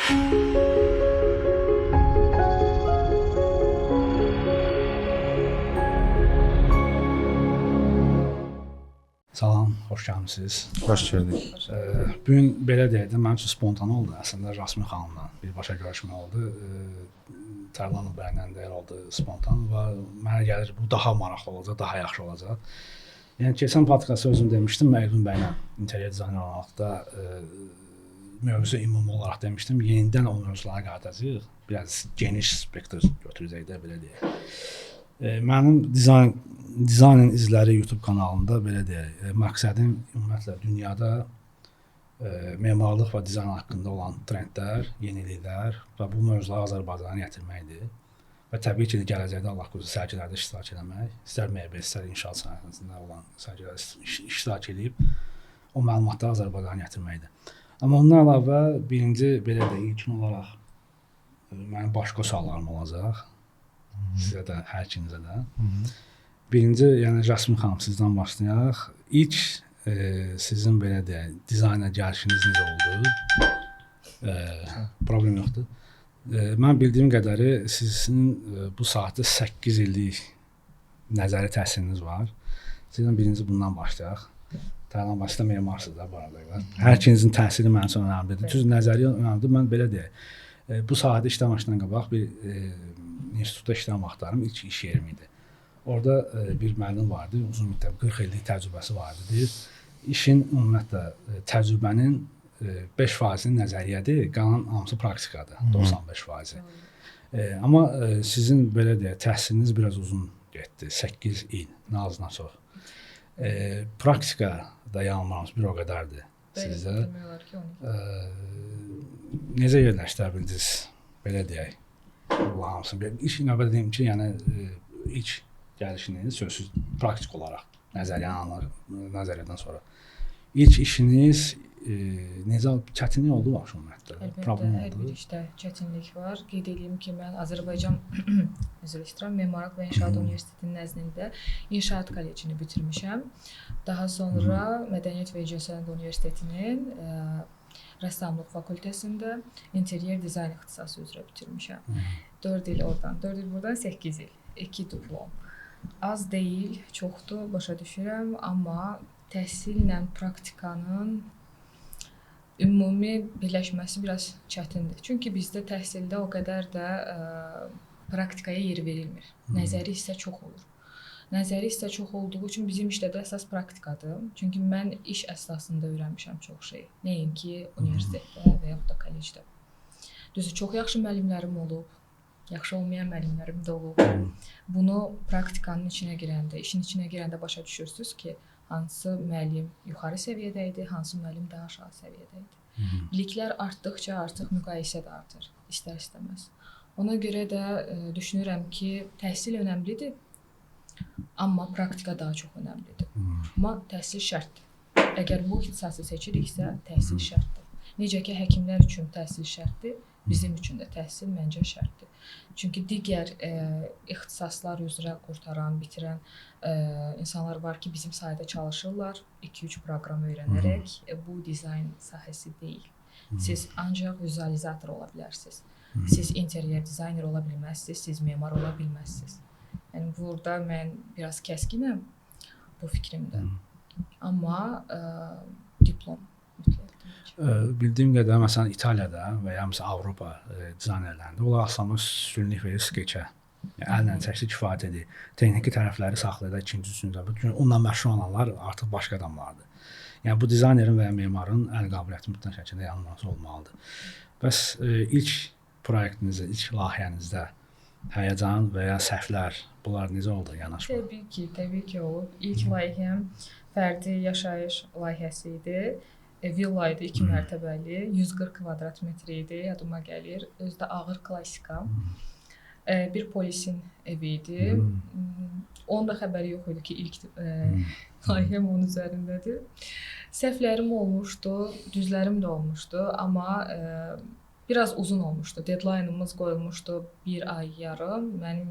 Salam, xoş gəlmisiniz. Xoş gördük. Bu gün belə deyək də, mənim üçün spontan oldu. Əslində Rasmin xanımla birbaşa görüşmə oldu. Tərlan bəylə də oldu spontan və mənə gəlir bu daha maraqlı olacaq, daha yaxşı olacaq. Yəni keçən podkastda özüm demişdim, Mərdun bəylə interyer dizayner olmaqda mövzu ümumi olaraq demişdim, yenidən o mövzulara qayıdacağıq. Biraz geniş spektr götürəcək də belə deyək. Mənim Dizaynın izləri YouTube kanalında belə deyək, məqsədim ümumiyyətlə dünyada memarlıq və dizayn haqqında olan trendlər, yeniliklər və bu mövzuları Azərbaycana gətirməkdir. Və təbii ki, gələcəkdə Allah qorusun sərgilərdə iştirak etmək, istər mebel, istər inşaat sahəsində olan sərgilərdə iştirak edib o məlumatları Azərbaycana gətirməkdir. Amma ondan əlavə birinci belə deyək, ilkin olaraq mənim başqa suallarım olacaq. Sizə də, hər ikinizə də. Birinci, yəni Rasmin xanım sizdən başlayaq. İlk sizin belə deyək, dizayna gəlişiniz necə oldu? Problem yoxdur. Mən bildiyim qədəri sizin bu saatda 8 illik nəzəri təhsiliniz var. Sizdən birinci bundan başlayaq. Tərlan başda memarsınız da bu arada. Hər ikinizin təhsili mənim üçün önəmlidir. Düz nəzəriyyə önəmlidir. Mən belə deyək, bu sahədə işləməşdən qabaq bir institutda işləmə vaxtlarım ilk iş yerim idi. Orada bir müəllim vardı, uzun müddət 40 illik təcrübəsi vardı. Deyir, işin ümumiyyətlə təcrübənin 5%-i nəzəriyyədir, qalan hamısı praktikadır, 95%. Amma sizin belə deyək, təhsiliniz biraz uzun getdi, 8 il, nazına çox. Praktikada yanılmamız bir o qədərdir sizdə. Necə yerləşdirə bildiniz, belə deyək, bu hamısını? İş növbədə deyim ki, yəni ilk gəlişiniz sözsüz praktik olaraq nəzəriyyədən sonra ilk işiniz necə çətinlik oldu baxın ümumiyyətlə? Problem oldu. Hər bir işdə çətinlik var. Qeyd edeyim ki, mən Azərbaycan Memarlıq və İnşaat Universitetinin nəzdində İnşaat kollecini bitirmişəm. Daha sonra Mədəniyyət və İncəsənət Universitetinin rəssamlıq fakültəsində interyer dizayn ixtisası üzrə bitirmişəm. 4 il oradan, 4 il buradan 8 il, 2 diplom. Az deyil, çoxdur, başa düşürəm, amma təhsillə praktikanın ümumi birləşməsi biraz çətindir. Çünki bizdə təhsildə o qədər də praktikaya yer verilmir. Nəzəri hissə çox olur. Nəzəri hissə çox olduğu üçün bizim işdə də əsas praktikadır. Çünki mən iş əsasında öyrənmişəm çox şey. Nəinki universitetdə və yaxud da kollecdə. Düzdür, çox yaxşı müəllimlərim olub. Yaxşı olmayan müəllimlərim də olub. Bunu praktikanın içinə girəndə, işin içinə girəndə başa düşürsünüz ki, hansı müəllim yuxarı səviyyədə idi, hansı müəllim daha aşağı səviyyədə idi. Biliklər artdıqca artıq müqayisə də artır, istər-istəməz. Ona görə də düşünürəm ki, təhsil önəmlidir, amma praktika daha çox önəmlidir. Amma təhsil şərtdir. Əgər bu ixtisası seçiriksə, təhsil şərtdir. Necə ki, həkimlər üçün təhsil şərtdir, bizim üçün də təhsil məncə şərtdir. Çünki digər ixtisaslar üzrə qurtaran, bitirən insanlar var ki, bizim sahədə çalışırlar, 2-3 proqram öyrənərək. Bu dizayn sahəsi deyil. Siz ancaq vizualizator ola bilərsiniz. Siz interyer dizayner ola bilməzsiniz, siz memar ola bilməzsiniz. Yəni, burada mən biraz kəskinəm bu fikrimdə. Amma diplom mütləq. Bildiyim qədər, məsələn, İtaliyada və ya məsələn, Avropa dizaynerlərində onlar aslında üstünlük verir skeçə. Yəni, əllə çəkisi kifayət edir. Texniki tərəfləri saxlayır, ikinci, üçüncü. Onunla məşğul olanlar artıq başqa adamlardır. Yəni, bu dizaynerin və ya memarın əl qabiliyyəti mütləq şəkildə yanılması olmalıdır. Bəs ilk proyektinizdə, ilk layihənizdə həyəcan və ya səhvlər, bunlar necə oldu yanaşma? Təbii ki, olub. İlk layihəm fərdi yaşayış layihəsi idi. Villa idi, 2 mərtəbəli, 140 kvadrat metr idi, yadıma gəlir. Özdə ağır klassika. Bir polisin evi idi. Onun da xəbəri yox idi ki, ilk layihəm onun üzərindədir. Səhvlərim olmuşdu, düzlərim də olmuşdu, amma biraz uzun olmuşdu. Deadline'ımız qoyulmuşdu 1 ay yarım. Mənim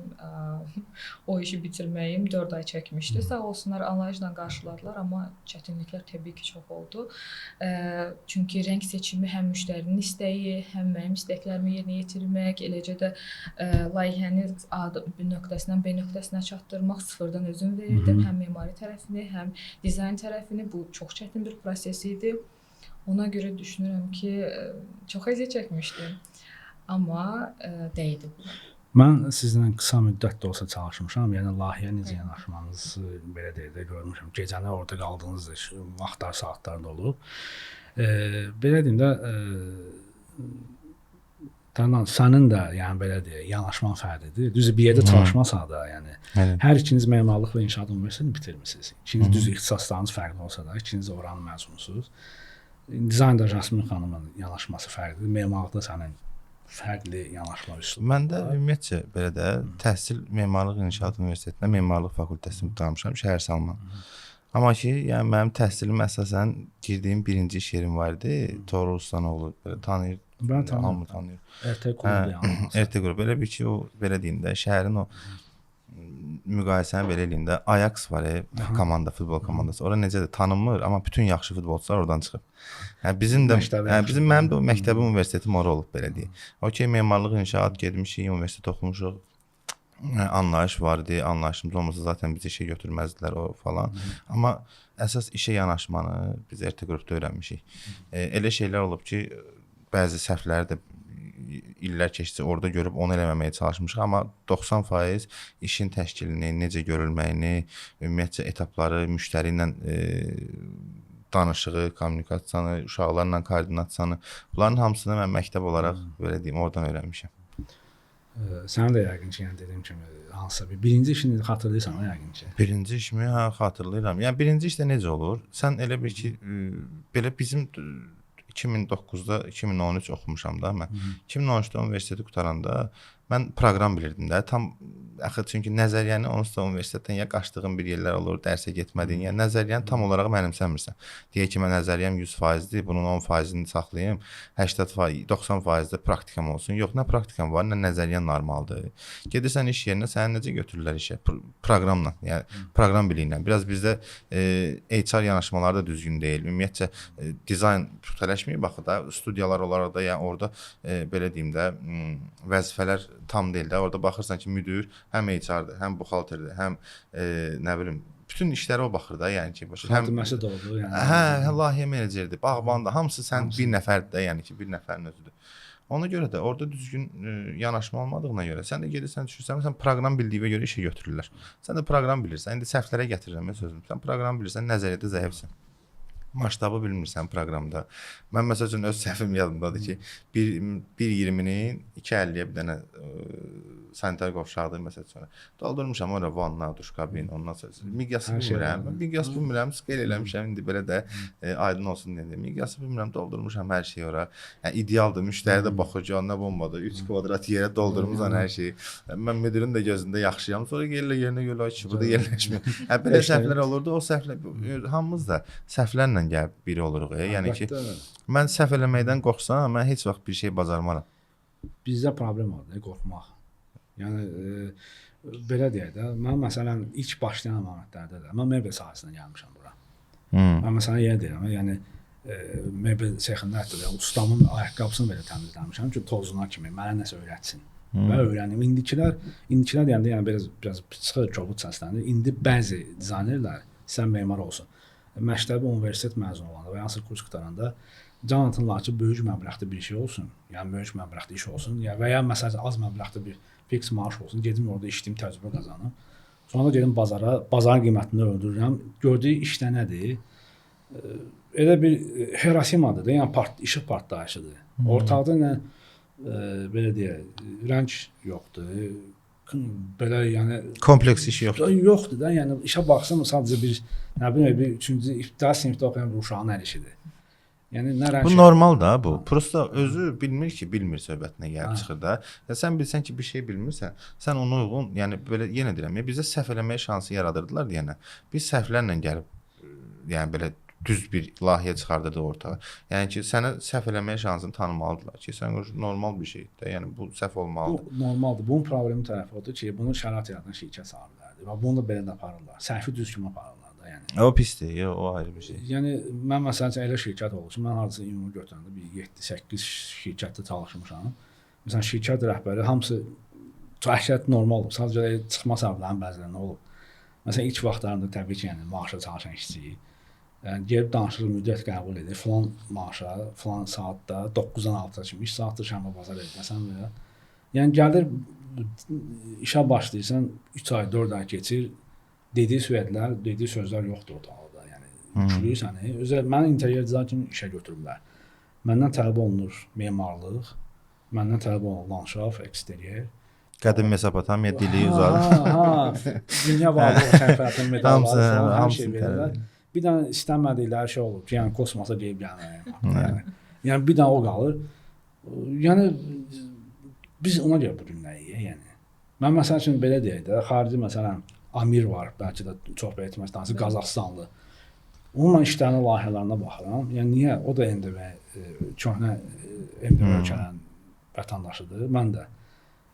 o işi bitirməyim 4 ay çəkmişdi. Sağ olsunlar anlayışla qarşıladılar, amma çətinliklər təbii ki çox oldu. Çünki rəng seçimi həm müştərinin istəyi, həm mənim istəklərimi yerinə yetirmək, eləcə də layihəni A nöqtəsindən B nöqtəsinə çatdırmaq sıfırdan özüm verirdim. Həm memari tərəfini, həm dizayn tərəfini. Bu çox çətin bir proses idi. Ona görə düşünürəm ki, çox əziyyət çəkmişdim. Amma dəydi bu. Mən sizlə qısa müddət də olsa çalışmışam. Yəni layihəyə necə yanaşmanızı belə deyək də görmüşəm. Gecəni orada qaldığınız vaxtlar, saatlar da olub. Belə deyim də Tərlan, sənin də yəni belə deyək, yanaşman fərqlidir. Düzü bir yerdə çalışmasa da, yəni hər ikiniz memarlıq və inşaat universitetini bitirmisiniz. İkiniz düz ixtisaslarınız fərqli olsa da, ikiniz də oranın məzunusunuz. Dizaynda Jasmin xanımın yanaşması fərqlidir. Memarlıqda sənin fərqli yanaşma üslubu. Məndə ümumiyyətcə belə də təhsil Memarlıq İnşaat Universitetində Memarlıq fakültəsini qurtarmışam, Şəhər Salman. Amma ki, yəni mənim təhsilim əsasən girdiyim birinci iş yerim var idi. Toğrul Ustanoğlu belə tanıyır. Mən tanıyır. Tanıyır. RT qrupu yəni. RT qrupu belə bir ki, o belə deyim də şəhərin o müqayisəni belə eləyim də Ajax var, komanda, futbol komandası. Ora necədir? Tanınmır, amma bütün yaxşı futbolçular oradan çıxıb. Yəni bizim də mənim də o məktəbi universitetim ora olub belə deyək. Okey, memarlıq inşaat getmişik, universitet oxumuşuq. Anlayış var idi, anlayışımız olmasa zaten bizi işə götürməzdilər o falan. Amma əsas işə yanaşmanı biz RT qrupda öyrənmişik. Elə şeylər olub ki, bəzi səhvləri də illər keçdi, orada görüb onu eləməməyə çalışmışıq, amma 90% işin təşkilini, necə görülməyini, ümumiyyətcə etapları, müştəri ilə danışığı, kommunikasiyanı, uşaqlarla koordinasiyanı, bunların hamısını mən məktəb olaraq belə deyim, oradan öyrənmişəm. Sən də yəqin ki, yəni dediyim kimi hansısa birinci işini xatırlayırsan yəqin ki. Birinci işimi xatırlayıram. Yəni birinci işdə necə olur? Sən elə bir ki, belə bizim 2009-da 2013 oxumuşam da mən. 2013-də universiteti qurtaranda mən proqram bilirdim də. Tam axı çünki nəzəriyyəni onsuz da universitetdən ya qaçdığın bir yerlər olur, dərsə getmədiyin, yəni nəzəriyyəni tam olaraq mənimsəmirsən. Deyək ki, mən nəzəriyyəm 100%-dir, bunun 10%-ni saxlayım, 80%, 90%-də praktikam olsun. Yox, nə praktikam var, nə nəzəriyyən normaldır. Gedirsən iş yerinə, səni necə götürürlər işə? Proqramla, yəni proqram biliyinlə. Biraz bizdə HR yanaşmaları da düzgün deyil. Ümumiyyətcə dizayn tələşməyib axı da, studiyalar olaraq da, yəni orada belə deyim də vəzifələr tam deyil də. Orada baxırsan ki, müdür həm HR-dır, həm buxalterdir, həm nə bilim bütün işlərə o baxır da, yəni ki, xidməti də oldu, yəni. Hə, layihə meneceridir, bağbandır, hamısı sən bir nəfərdir də, yəni ki, bir nəfərin özüdür. Ona görə də orada düzgün yanaşma olmadığına görə sən də gedirsən düşürsən, sən proqram bildiyinə görə işə götürürlər. Sən də proqram bilirsən, indi səhvlərə gətirirəm sözüm. Sən proqram bilirsən, nəzəriyyədə zəifsən. Maştabı bilmirsən proqramda. Mən məsəl üçün öz səhvim yadımdadır ki, 1.20-nin 2.50-yə bir dənə sanitar qovşaqdır məsəl üçün. Doldurmuşam ora vanna, duş kabin, ondan sonra miqyası bilmirəm. Mən miqyası bilmirəm, scale eləmişəm, indi belə də aydın olsun dedim. Miqyası bilmirəm, doldurmuşam hər şeyi ora. Yəni idealdır, müştəri də baxır ki, nə bombadır, 3 kvadrat yerə doldurmuşam hər şeyi. Mən müdirin də gözündə yaxşıyam. Sonra yerinə görə ki, bu da yerləşmir. Belə səhvlər olurdu, o səhvlər hamımız da səhvlərlə gəlib biri oluruq. Yəni ki, mən səhv eləməkdən qorxsam, mən heç vaxt bir şey bacarmaram. Bizdə problem var, qorxmaq. Yəni belə deyək də, mən məsələn ilk başlayan əlamətlərdə də, mən mebel sahəsinə gəlmişəm bura. Mən məsələn yenə deyirəm, yəni mebel sexində hətta ustamın ayaqqabısını belə təmizləmişəm ki, tozuna kimi mənə nəsə öyrətsin. Və öyrənim. İndikilər deyəndə yəni biraz çıxır kobud səslənir. İndi bəzi dizaynerlər sən memar olsun, məktəbi universitet məzunu olanda və hansı kurs qurtaranda can atırlar ki, böyük məbləğdə bir şey olsun, yəni böyük məbləğdə iş olsun, və ya məsələn az məbləğdə bir fiks maaş olsun, gedim orada işləyim, təcrübə qazanım. Sonra gedim bazara, bazarın qiymətini öldürürəm. Gördüyü işdə nədir? Elə bir Hirosimadır da, yəni işıq partlayışıdır. Ortaqda nə belə deyək, rəng yoxdur. Belə yəni kompleks iş yoxdur. Yoxdur da, yəni işə baxsam sadəcə bir nə bilim bir 3-cü ibtidai sinifdə oxuyan bir uşağın əl işidir. Yəni nə rəng. Bu normal da bu. Prosta özü bilmir ki, bilmir söhbətinə gəlib çıxır da. Ya sən bilsən ki, bir şey bilmirsən, sən ona uyğun, yəni belə yenə deyirəm, bizə səhv eləməyə şansı yaradırdılar deyənə. Biz səhvlərlə gəlib yəni belə düz bir layihə çıxardırdı ortağa. Yəni ki, sənə səhv eləməyə şansını tanımalıdılar ki, sən normal bir şeydir də. Yəni bu səhv olmalıdır. Bu normaldır. Bunun problemi tərəfi odur ki, bunu şərait yaradan şirkət sahibləridir və bunu da belə də aparırlar. Səhvi düzgün aparırlar da, yəni. O pisdir, o ayrı bir şey. Yəni mən məsələn elə şirkət oldu ki, mən hardasa ümumi götürəndə bir 7-8 şirkətdə çalışmışam. Məsələn, şirkət rəhbəri hamısı əksəriyyət normaldır. Sadəcə çıxma səbəblərinin bəziləri olub. Məsələn, ilk vaxtlarında təbii ki, yəni maaşa çalışan işçi gəlib danışır, müddət qəbul edir. Falan maaşa, falan saatda 9-dan 6-a kimi iş saatı şənbə bazar etməsən və yəni gəlir işə başlayırsan 3 ay, 4 ay keçir. Dediyi sözlər, dediyi sözlər yoxdur ortada. Yəni yüklüyür səni. Özə mən interyer dizayn kimi işə götürüblər. Məndən tələb olunur memarlıq, məndən tələb olunur landşaf, eksteryer. Qədim Mesopotamiya dili uzadı. Dünya varlığı təfərrüatın medalları, hər şey verirlər. hamısı. Bir dənə istəmədikləri şey olur ki, yəni kosmosa gedib gəlməyə. Yəni bir dənə o qalır. Yəni biz ona görə bu dünyayıq, yəni. Mən məsəl üçün belə deyək də, xarici məsələn Amir var, bəlkə də çox belə etməz, Qazaxstanlı. Onunla işlərin layihələrinə baxıram. Yəni niyə? O da MDV köhnə MDV ölkələrin vətəndaşıdır, mən də.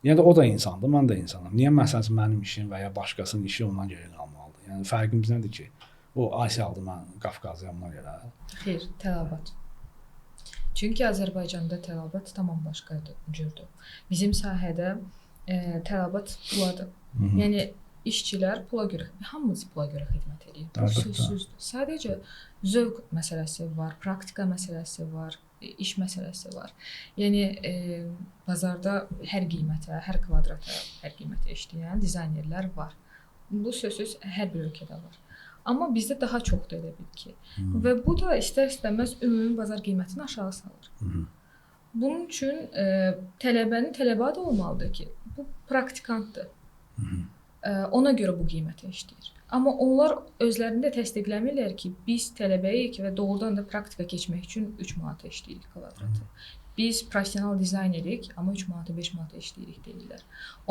Yəni o da insandır, mən də insanam. Niyə məsələn mənim işim və ya başqasının işi ondan geri qalmalıdır? Yəni fərqimiz nədir ki? O Asiyalıdır, mən Qafqazlıyam ona görə. Xeyr, tələbat. Çünki Azərbaycanda tələbat tamam başqa cürdür. Bizim sahədə tələbat puladır. Yəni işçilər pula görə, hamımız pula görə xidmət edir. Bu sözsüzdür. Sadəcə zövq məsələsi var, praktika məsələsi var, iş məsələsi var. Yəni bazarda hər qiymətə, hər kvadrata, hər qiymətə işləyən dizaynerlər var. Bu sözsüz hər bir ölkədə var. Amma bizdə daha çoxdur elə bil ki. Və bu da istər-istəməz ümumi bazar qiymətini aşağı salır. Bunun üçün tələbənin tələbə də olmalıdır ki, bu praktikantdır. Ona görə bu qiymətə işləyir. Amma onlar özlərində təsdiqləmirlər ki, biz tələbəyik və doğrudan da praktika keçmək üçün 3 manata işləyirik kvadratı. Biz professional dizaynerik, amma 3 manata, 5 manata işləyirik deyirlər.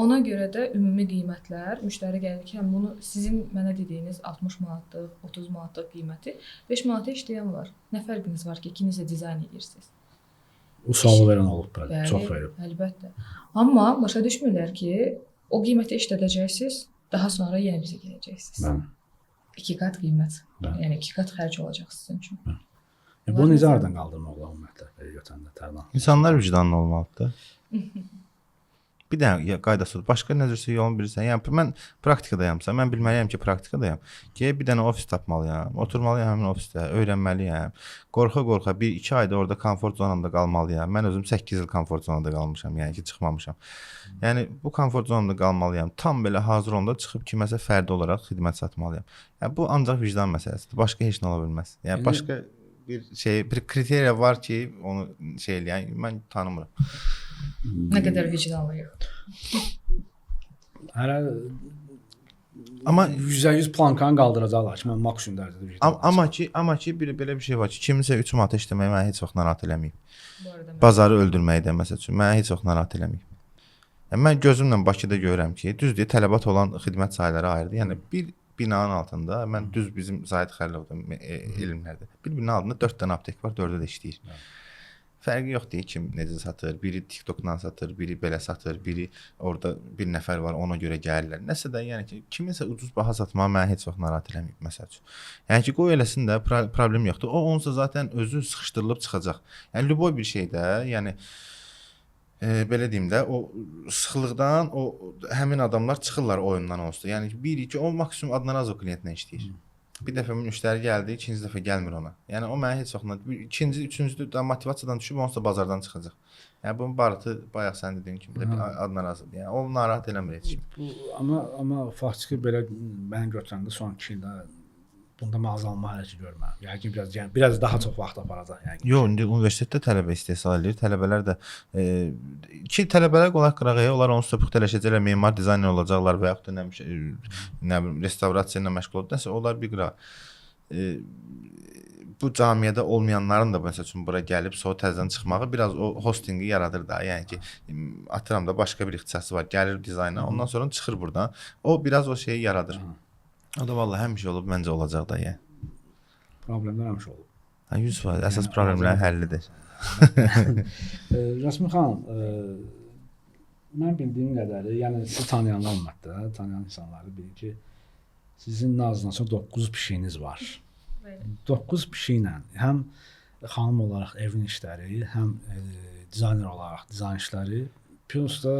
Ona görə də ümumi qiymətlər, müştəri gəlir ki, həm bunu sizin mənə dediyiniz 60 manatlıq, 30 manatlıq qiyməti 5 manata işləyən var. Nə fərqiniz var ki, ikiniz də dizayn edirsiniz? O sualı verən olub, bəli, çox verib. Əlbəttə. Amma başa düşmürlər ki, o qiymətə işlədəcəksiniz, daha sonra yenə bizə gələcəksiniz. Bəli. 2 qat qiymət, Bəli. yəni 2 qat xərc olacaq sizin üçün. Bəli. Bu necə aradan qaldırmaq olar ümumiyyətlə belə götürəndə tərlan? İnsanlar vicdanlı olmalıdır. Bir dənə qaydası var. Başqa necəsə yolunu bilirsən. Yəni mən praktikadayamsa, mən bilməliyəm ki, praktikadayam. Ki bir dənə ofis tapmalıyam, oturmalıyam həmin ofisdə, öyrənməliyəm. Qorxa-qorxa 1-2 ayda orada komfort zonamda qalmalıyam. Mən özüm 8 il komfort zonada qalmışam, yəni ki, çıxmamışam. Yəni bu komfort zonamda qalmalıyam. Tam belə hazır olanda çıxıb kiməsə fərdi olaraq xidmət satmalıyam. Yəni bu ancaq vicdan məsələsidir. Başqa heç nə ola bilməz. Yəni başqa bir kriteriya var ki, onu şey eləyən mən tanımıram. Nə qədər vicdanlıyıq. Hələ amma %100 plankanı qaldıracaqlar ki, mən maksimum dərəcədə vicdanlıyam. Amma ki belə bir şey var ki, kiminsə 3 manata işləməyi məni heç vaxt narahat eləməyib. Bazarı öldürməyi də məsəl üçün məni heç vaxt narahat eləməyib. Yəni mən gözümlə Bakıda görürəm ki, düzdür, tələbat olan xidmət sahələri ayrıdır. Yəni bir binanın altında, mən düz bizim Zahid Xəlilovda elmlərdə. Bir binanın altında 4 dənə aptek var, 4-də də işləyir. Fərqi yoxdur kim necə satır, biri TikTokdan satır, biri belə satır, biri orada bir nəfər var, ona görə gəlirlər. Nəsə də yəni ki, kiminsə ucuz baha satmağı məni heç vaxt narahat eləməyib məsəl üçün. Yəni ki, qoy eləsin də problem yoxdur. O onsa zaten özü sıxışdırılıb çıxacaq. Yəni lüboy bir şeydə, yəni belə deyim də, o sıxlıqdan o həmin adamlar çıxırlar oyundan onsuz. Yəni biri ki, o maksimum Adnarazov klientlə işləyir. Bir dəfə müştəri gəldi, ikinci dəfə gəlmir ona. Yəni o mənə heç vaxt ikinci, üçüncü də motivasiyadan düşüb onsuz da bazardan çıxacaq. Yəni bunun barıtı bayaq sən dediyin kimi də bir Adnarazov. Yəni o narahat eləmir heç kim. Amma faktiki belə mən götürəndə son 2 ildə bunda azalma hələ ki görmürəm. Yəni biraz daha çox vaxt aparacaq yəni. Yox, indi universitetdə tələbə istehsal edir. Tələbələr də ki tələbələr qolaq qırağıya, onlar onsuz da puxtələşəcəklər, memar dizayner olacaqlar və yaxud da nə bilim restavrasiya ilə məşğul olacaqlar. Onlar bir qıraq. Bu cəmiyyədə olmayanların da məsəl üçün bura gəlib sonra təzədən çıxmağı biraz o hostingi yaradır da. Yəni ki, atıram da başqa bir ixtisası var, gəlir dizayna, ondan sonra çıxır burdan. O biraz o şeyi yaradır. O da vallahi həmişə olub, məncə olacaq da yəni. problemlər həmişə olub. 100% əsas problemlərin həllidir. Rəsmi xanım, mən bildiyim qədəri, yəni sizi tanıyanlar ümumiyyətlə, tanıyan insanları bilir ki, sizin nazınızda 9 pişiyiniz var. 9 pişiklə həm xanım olaraq evin işləri, həm dizayner olaraq dizayn işləri, plus da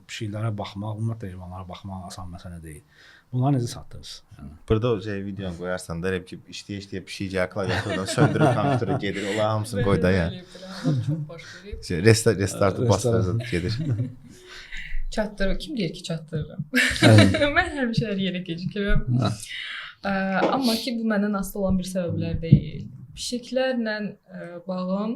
pişiklərə baxmaq, ümumiyyətlə heyvanlara baxmaq asan məsələ deyil. Bunları necə satdınız? Burada o videonu qoyarsan da elə ki, işləyə pişik gəlir, klaviaturdan söndürür, kompüterə gedir, ola hamısını qoy da yəni. Restartı basdırır gedir. Çatdırır. Kim deyir ki, çatdırıram? Mən həmişə hər yerə gecikirəm. Amma ki, bu məndən asılı olan bir səbəblər deyil. Pişiklərlə bağım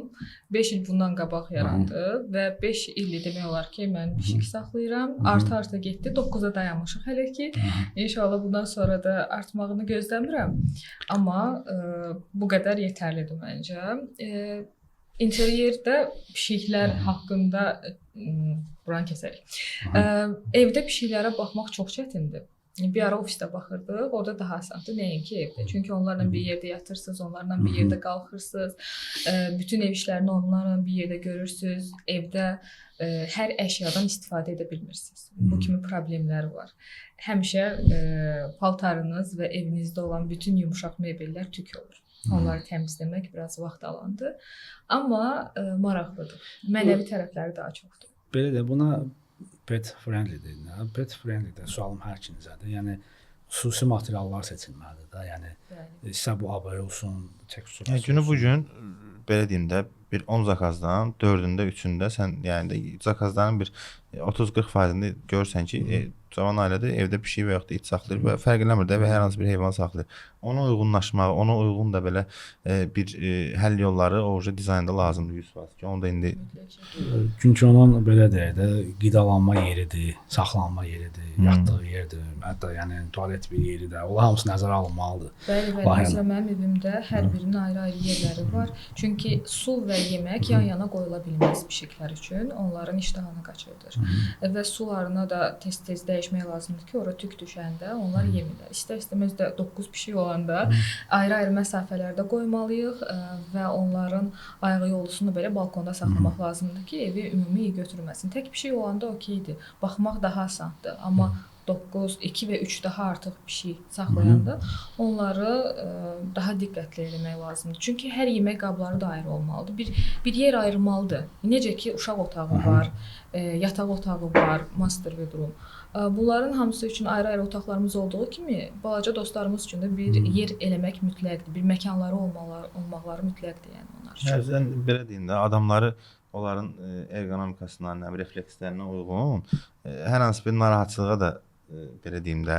5 il bundan qabaq yarandı və 5 ildir demək olar ki, mən pişik saxlayıram. Arta getdi, 9-a dayanmışıq hələ ki. İnşallah bundan sonra da artmağını gözləmirəm. Amma bu qədər yetərlidir məncə. İnteryerdə pişiklər haqqında buranı kəsərik. Evdə pişiklərə baxmaq çox çətindir. Bir ara ofisdə baxırdıq, orada daha asandır, nəinki evdə. Çünki onlarla bir yerdə yatırsınız, onlarla bir yerdə qalxırsınız, bütün ev işlərini onlarla bir yerdə görürsünüz. Evdə hər əşyadan istifadə edə bilmirsiniz. Bu kimi problemlər var. Həmişə paltarınız və evinizdə olan bütün yumşaq mebellər tük olur. Onları təmizləmək biraz vaxt alandı. Amma maraqlıdır. Mənəvi tərəfləri daha çoxdur. Belə də buna pet friendly deyilən. Pet friendly də sualım hər ikinizədir. Yəni xüsusi materiallar seçilməlidir də. Yəni istə bu abay olsun, tekstur. Yəni günü bu gün belə deyim də bir 10 zakazdan 4-ündə, 3-ündə sən yəni zakazların bir 30-40%-ni görsən ki, cavan ailədə evdə pişik və yaxud da it saxlayır və fərq eləmir də və hər hansı bir heyvan saxlayır. Ona uyğunlaşmağı, ona uyğun da belə bir həll yolları oje dizaynda lazımdır 100% ki, onu da indi çünki onun belə deyək də qidalanma yeridir, saxlanma yeridir, yatdığı yerdir, hətta yəni tualet bir yeri də, onlar hamısı nəzərə alınmalıdır. Bəli, məsələn mənim evimdə hər birinin ayrı-ayrı yerləri var. Çünki su və yemək yan-yana qoyula bilməz pişiklər üçün, onların iştahını qaçırdır. Və sularına da tez-tez dəyişmək lazımdır ki, ora tük düşəndə onlar yemirlər. İstər-istəməz də 9 pişik olanda ayrı-ayrı məsafələrdə qoymalıyıq və onların ayğı yolusunu belə balkonda saxlamaq lazımdır ki, evi ümumi iyi götürməsin. Tək pişik olanda okeydir, baxmaq daha asandır. Amma 9, 2 və 3 daha artıq pişik saxlayanda onları daha diqqətli eləmək lazımdır. Çünki hər yemək qabları da ayrı olmalıdır. Bir yer ayırmalıdır. Necə ki, uşaq otağı var, yataq otağı var, master bedroom. Bunların hamısı üçün ayrı-ayrı otaqlarımız olduğu kimi, balaca dostlarımız üçün də bir yer eləmək mütləqdir. Bir məkanları olmaqları mütləqdir yəni onlar üçün. Yəni sən belə deyin də, adamları onların ergonomikasına, reflekslərinə uyğun hər hansı bir narahatçılığa da belə deyim də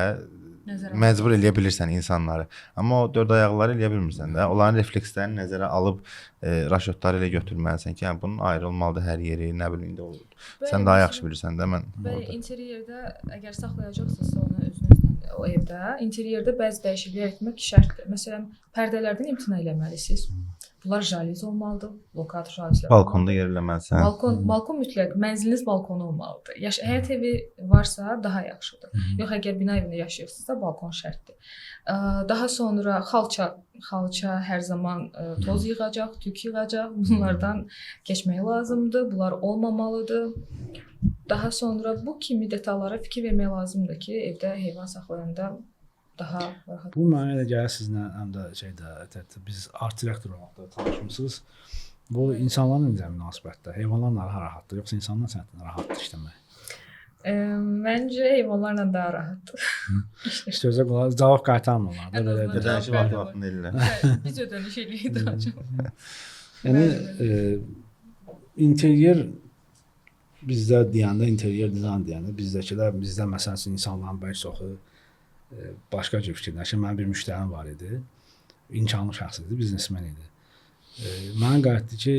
məcbur eləyə bilirsən insanları. Amma o 4 ayaqları eləyə bilmirsən də. Onların reflekslərini nəzərə alıb raşotları elə götürməlisən ki, yəni bunun ayrı olmalıdır hər yeri, nə bilim indi olur. Sən daha yaxşı bilirsən də mən. Bəli, interyerdə əgər saxlayacaqsınızsa onu özünüzdən o evdə, interyerdə bəzi dəyişikliklər etmək şərtdir. Məsələn, pərdələrdən imtina eləməlisiniz. Bunlar jaliz olmalıdır, lokator jalizlər. Balkonda yer eləməlisən. Balkon mütləq, mənziliniz balkonu olmalıdır. Həyət evi varsa daha yaxşıdır. Yox, əgər bina evində yaşayırsınızsa balkon şərtdir. Daha sonra xalça hər zaman toz yığacaq, tük yığacaq. Bunlardan keçmək lazımdır. Bunlar olmamalıdır. Daha sonra bu kimi detallara fikir vermək lazımdır ki, evdə heyvan saxlayanda daha rahat. Bu mənə elə gəlir sizinlə həm də biz art direktor olmaqda tanışmısınız. Bu insanların necə münasibətdə, heyvanlarla rahatdır, yoxsa insanlar sənətlə rahatdır işləmək? Məncə heyvanlarla daha rahatdır. İstəyəcək olar, cavab qaytarmırlar da belə. Ödənişi vaxtında ellər. Biz ödəniş eləyirik daha çox. Yəni interyer bizdə deyəndə, interyer dizayn deyəndə bizdəkilər, bizdə məsələn insanların bəzi çoxu başqa cür fikirləşir. Mənim bir müştərim var idi. İmkanlı şəxs idi, biznesmen idi. Mənə qayıtdı ki,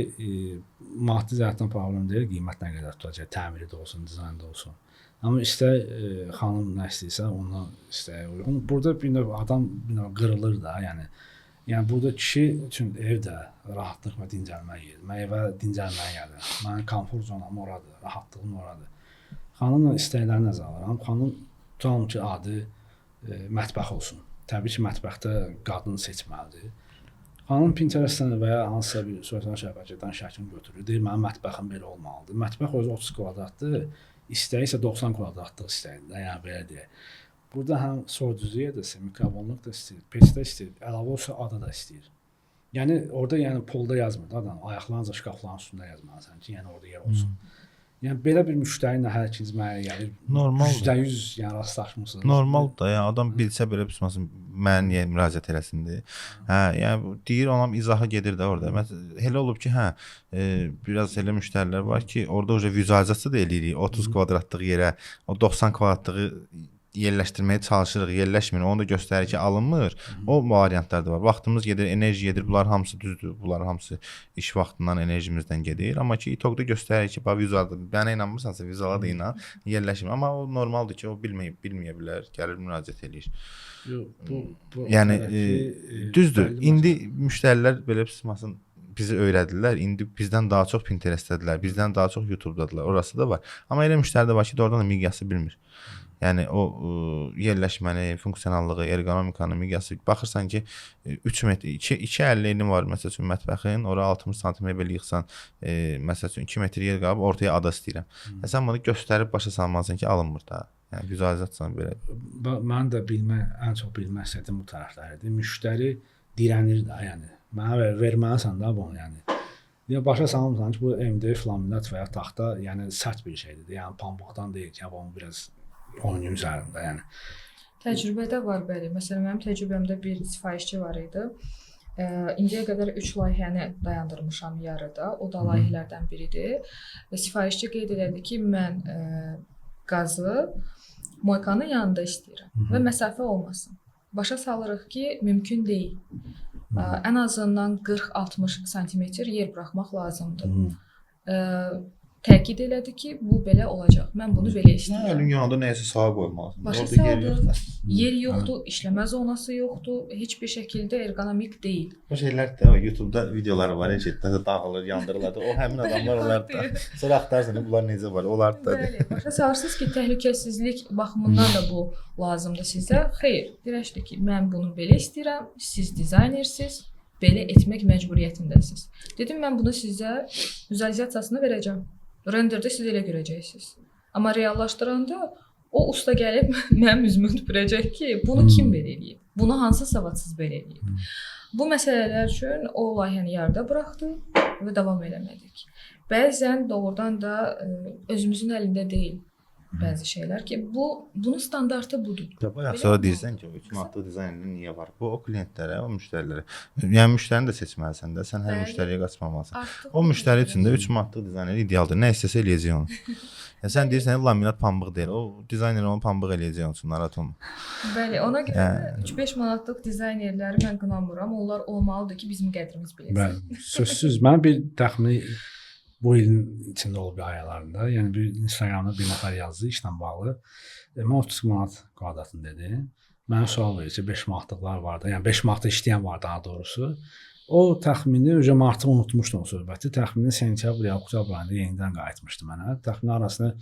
maddi cəhətdən problem deyil, qiymət nə qədər tutacaq, təmiri də olsun, dizayn da olsun. Amma xanım nə istəyirsə, ondan istəyə uyğun. Burada bir növ adam qırılır da, yəni burada kişi üçün ev də rahatlıq və dincəlmək yeri. Mən evə dincəlməyə gəlirəm. Mənim komfort zonam oradır, rahatlığım oradır. Xanımla istəkləri nəzərə alıram. Xanım tutalım ki, adi mətbəx olsun. Təbii ki, mətbəxdə qadın seçməlidir. Xanım Pinterest-dən və ya hansısa bir sosial şəbəkədən şəklini götürür. Deyir mənim mətbəxim belə olmalıdır. Mətbəx özü 30 kvadratdır, istəyi isə 90 kvadratlıq istəyir. Yəni belə deyək. Burada həm soyuducuya da istəyir, mikrofonluq da istəyir, peç də istəyir, əlavə olsa ada da istəyir. Yəni orada yəni polda yazmır da adam, ayaqlarınızla şkafların üstündə yazmalısan ki, yəni orada yer olsun. Yəni belə bir müştəri ilə hər ikiniz mənə gəlir. Normal. %100 yəni rastlaşmısınız. Normal da, yəni adam bilsə belə pismasın, mən niyə müraciət eləsindir. Hə, yəni deyir ona izahı gedir də orada. Məsələn, elə olub ki, biraz elə müştərilər var ki, orada vizualizasiya da eləyirik. 30 kvadratlıq yerə o 90 kvadratlığı yerləşdirməyə çalışırıq, yerləşmir. Onu da göstərir ki, alınmır. O variantlar da var. Vaxtımız gedir, enerji gedir. Bunlar hamısı düzdür. Bunlar hamısı iş vaxtından, enerjimizdən gedir. Amma ki, İTOG-da göstərir ki, bax vizualda, mənə inanmırsansa vizuala da inan, yerləşmir. Amma o normaldır ki, o bilməyə bilər, gəlir müraciət eləyir. Yəni düzdür. İndi müştərilər belə pismasın bizi öyrədilər. İndi bizdən daha çox Pinterest-dədilər, bizdən daha çox YouTube-dadılar. Orası da var. Amma elə müştəri də var ki, oradan da miqyası bilmir. Yəni o yerləşməni, funksionallığı, ergonomikanı, miqyası baxırsan ki 3 metr 2.50 var məsəl üçün mətbəxin, ora 60 sm belə yığsan, məsəl üçün 2 metr yer qalıb ortaya ada istəyirəm. Sən bunu göstərib başa salmalısan ki, alınmır da. Yəni vizualizasiyanı belə. Mən də ən çox bilmək istədiyim bu tərəfləridir. Müştəri dirənir də, yəni. Mənə verməlisən də bunu, yəni. Ya başa salmısan ki, bu MDF laminat və ya taxta, yəni sərt bir şeydir. Yəni pambıqdan deyil ki, bunu biraz oyunun üzərində, yəni. Təcrübədə var bəli. Məsələn, mənim təcrübəmdə bir sifarişçi var idi. İndiyə qədər 3 layihəni dayandırmışam yarıda. O da layihələrdən biridir. Və sifarişçi qeyd edirdi ki, mən qazı moykanın yanında istəyirəm və məsafə olmasın. Başa salırıq ki, mümkün deyil. Ən azından 40-60 sm yer buraxmaq lazımdır. Təkid elədi ki, bu belə olacaq. Mən bunu belə istəyirəm. Əlin yanında nəyisə sağa qoymalısın. Başa saldı. Yer yoxdur, işləmə zonası yoxdur. Heç bir şəkildə ergonomik deyil. O şeylər də YouTube-da videoları var, heç etməsə dağılır, yandırılır. O həmin adamlar onlarda. Sonra axtarsan bunlar necə var? Onlar da. Bəli, başa salırsınız ki, təhlükəsizlik baxımından da bu lazımdır sizə. Xeyr, dirəşdir ki, mən bunu belə istəyirəm. Siz dizaynersiniz, belə etmək məcburiyyətindəsiniz. Dedim, mən bunu sizə vizualizasiyasını verəcəm. Renderdə siz elə görəcəksiniz. Amma reallaşdıranda o usta gəlib mənim üzümü tüpürəcək ki, bunu kim belə eləyib? Bunu hansı savadsız belə eləyib? Bu məsələlər üçün o layihəni yarıda buraxdı və davam eləmədik. Bəzən doğrudan da özümüzün əlində deyil bəzi şeylər ki, bunun standartı budur. Bayaq sonra deyirsən ki, o 3 manatlıq dizaynında niyə var? Bu o klientlərə, o müştərilərə. Yəni müştərini də seçməlisən də, sən hər müştəriyə qaçmamalısan. O müştəri üçün də 3 manatlıq dizayner idealdır. Nə istəsə eləyəcək onu. Yəni sən deyirsən laminat pambıq deyil. O dizayner onu pambıq eləyəcək onun üçün, narahat olma. Bəli, ona görə 3-5 manatlıq dizaynerləri mən qınamıram. Onlar olmalıdır ki, bizim qədrimiz biləcək. Bəli, sözsüz. Mən bir təxmini bu ilin içində olub aylarında, yəni bir Instagramda bir nəfər yazdı işlə bağlı. Mən 30 manat kvadratını dedi. Mənə sual verir ki, 5 manatlıqlar var da, yəni 5 manatda işləyən var daha doğrusu. O təxmini artıq unutmuşdum o söhbəti. Təxmini sentyabr ya oktyabr ayında yenidən qayıtmışdı mənə. Təxmini arasında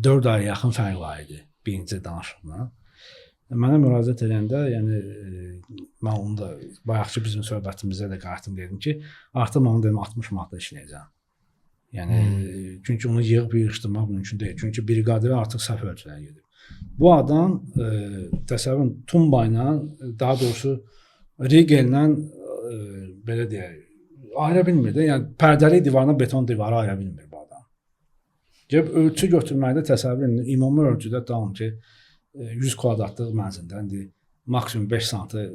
4 ay yaxın fərq var idi birinci danışıqla. Mənə müraciət edəndə, yəni mən onu da bayaqki bizim söhbətimizdə də qayıtdım dedim ki, artıq mən dedim 60 manatda işləyəcəm. Yəni çünki onu yığışdırmaq mümkün deyil. Çünki briqadir artıq səhv ölçülərə gedib. Bu adam təsəvvürün tumba ilə, daha doğrusu rigellə belə deyək, ayıra bilmir də. Yəni pərdəli divarına beton divarı ayıra bilmir bu adam. Gəlib ölçü götürməkdə təsəvvür edin, ümumi ölçüdə tamam ki 100 kvadratlıq mənzildə indi maksimum 5 sm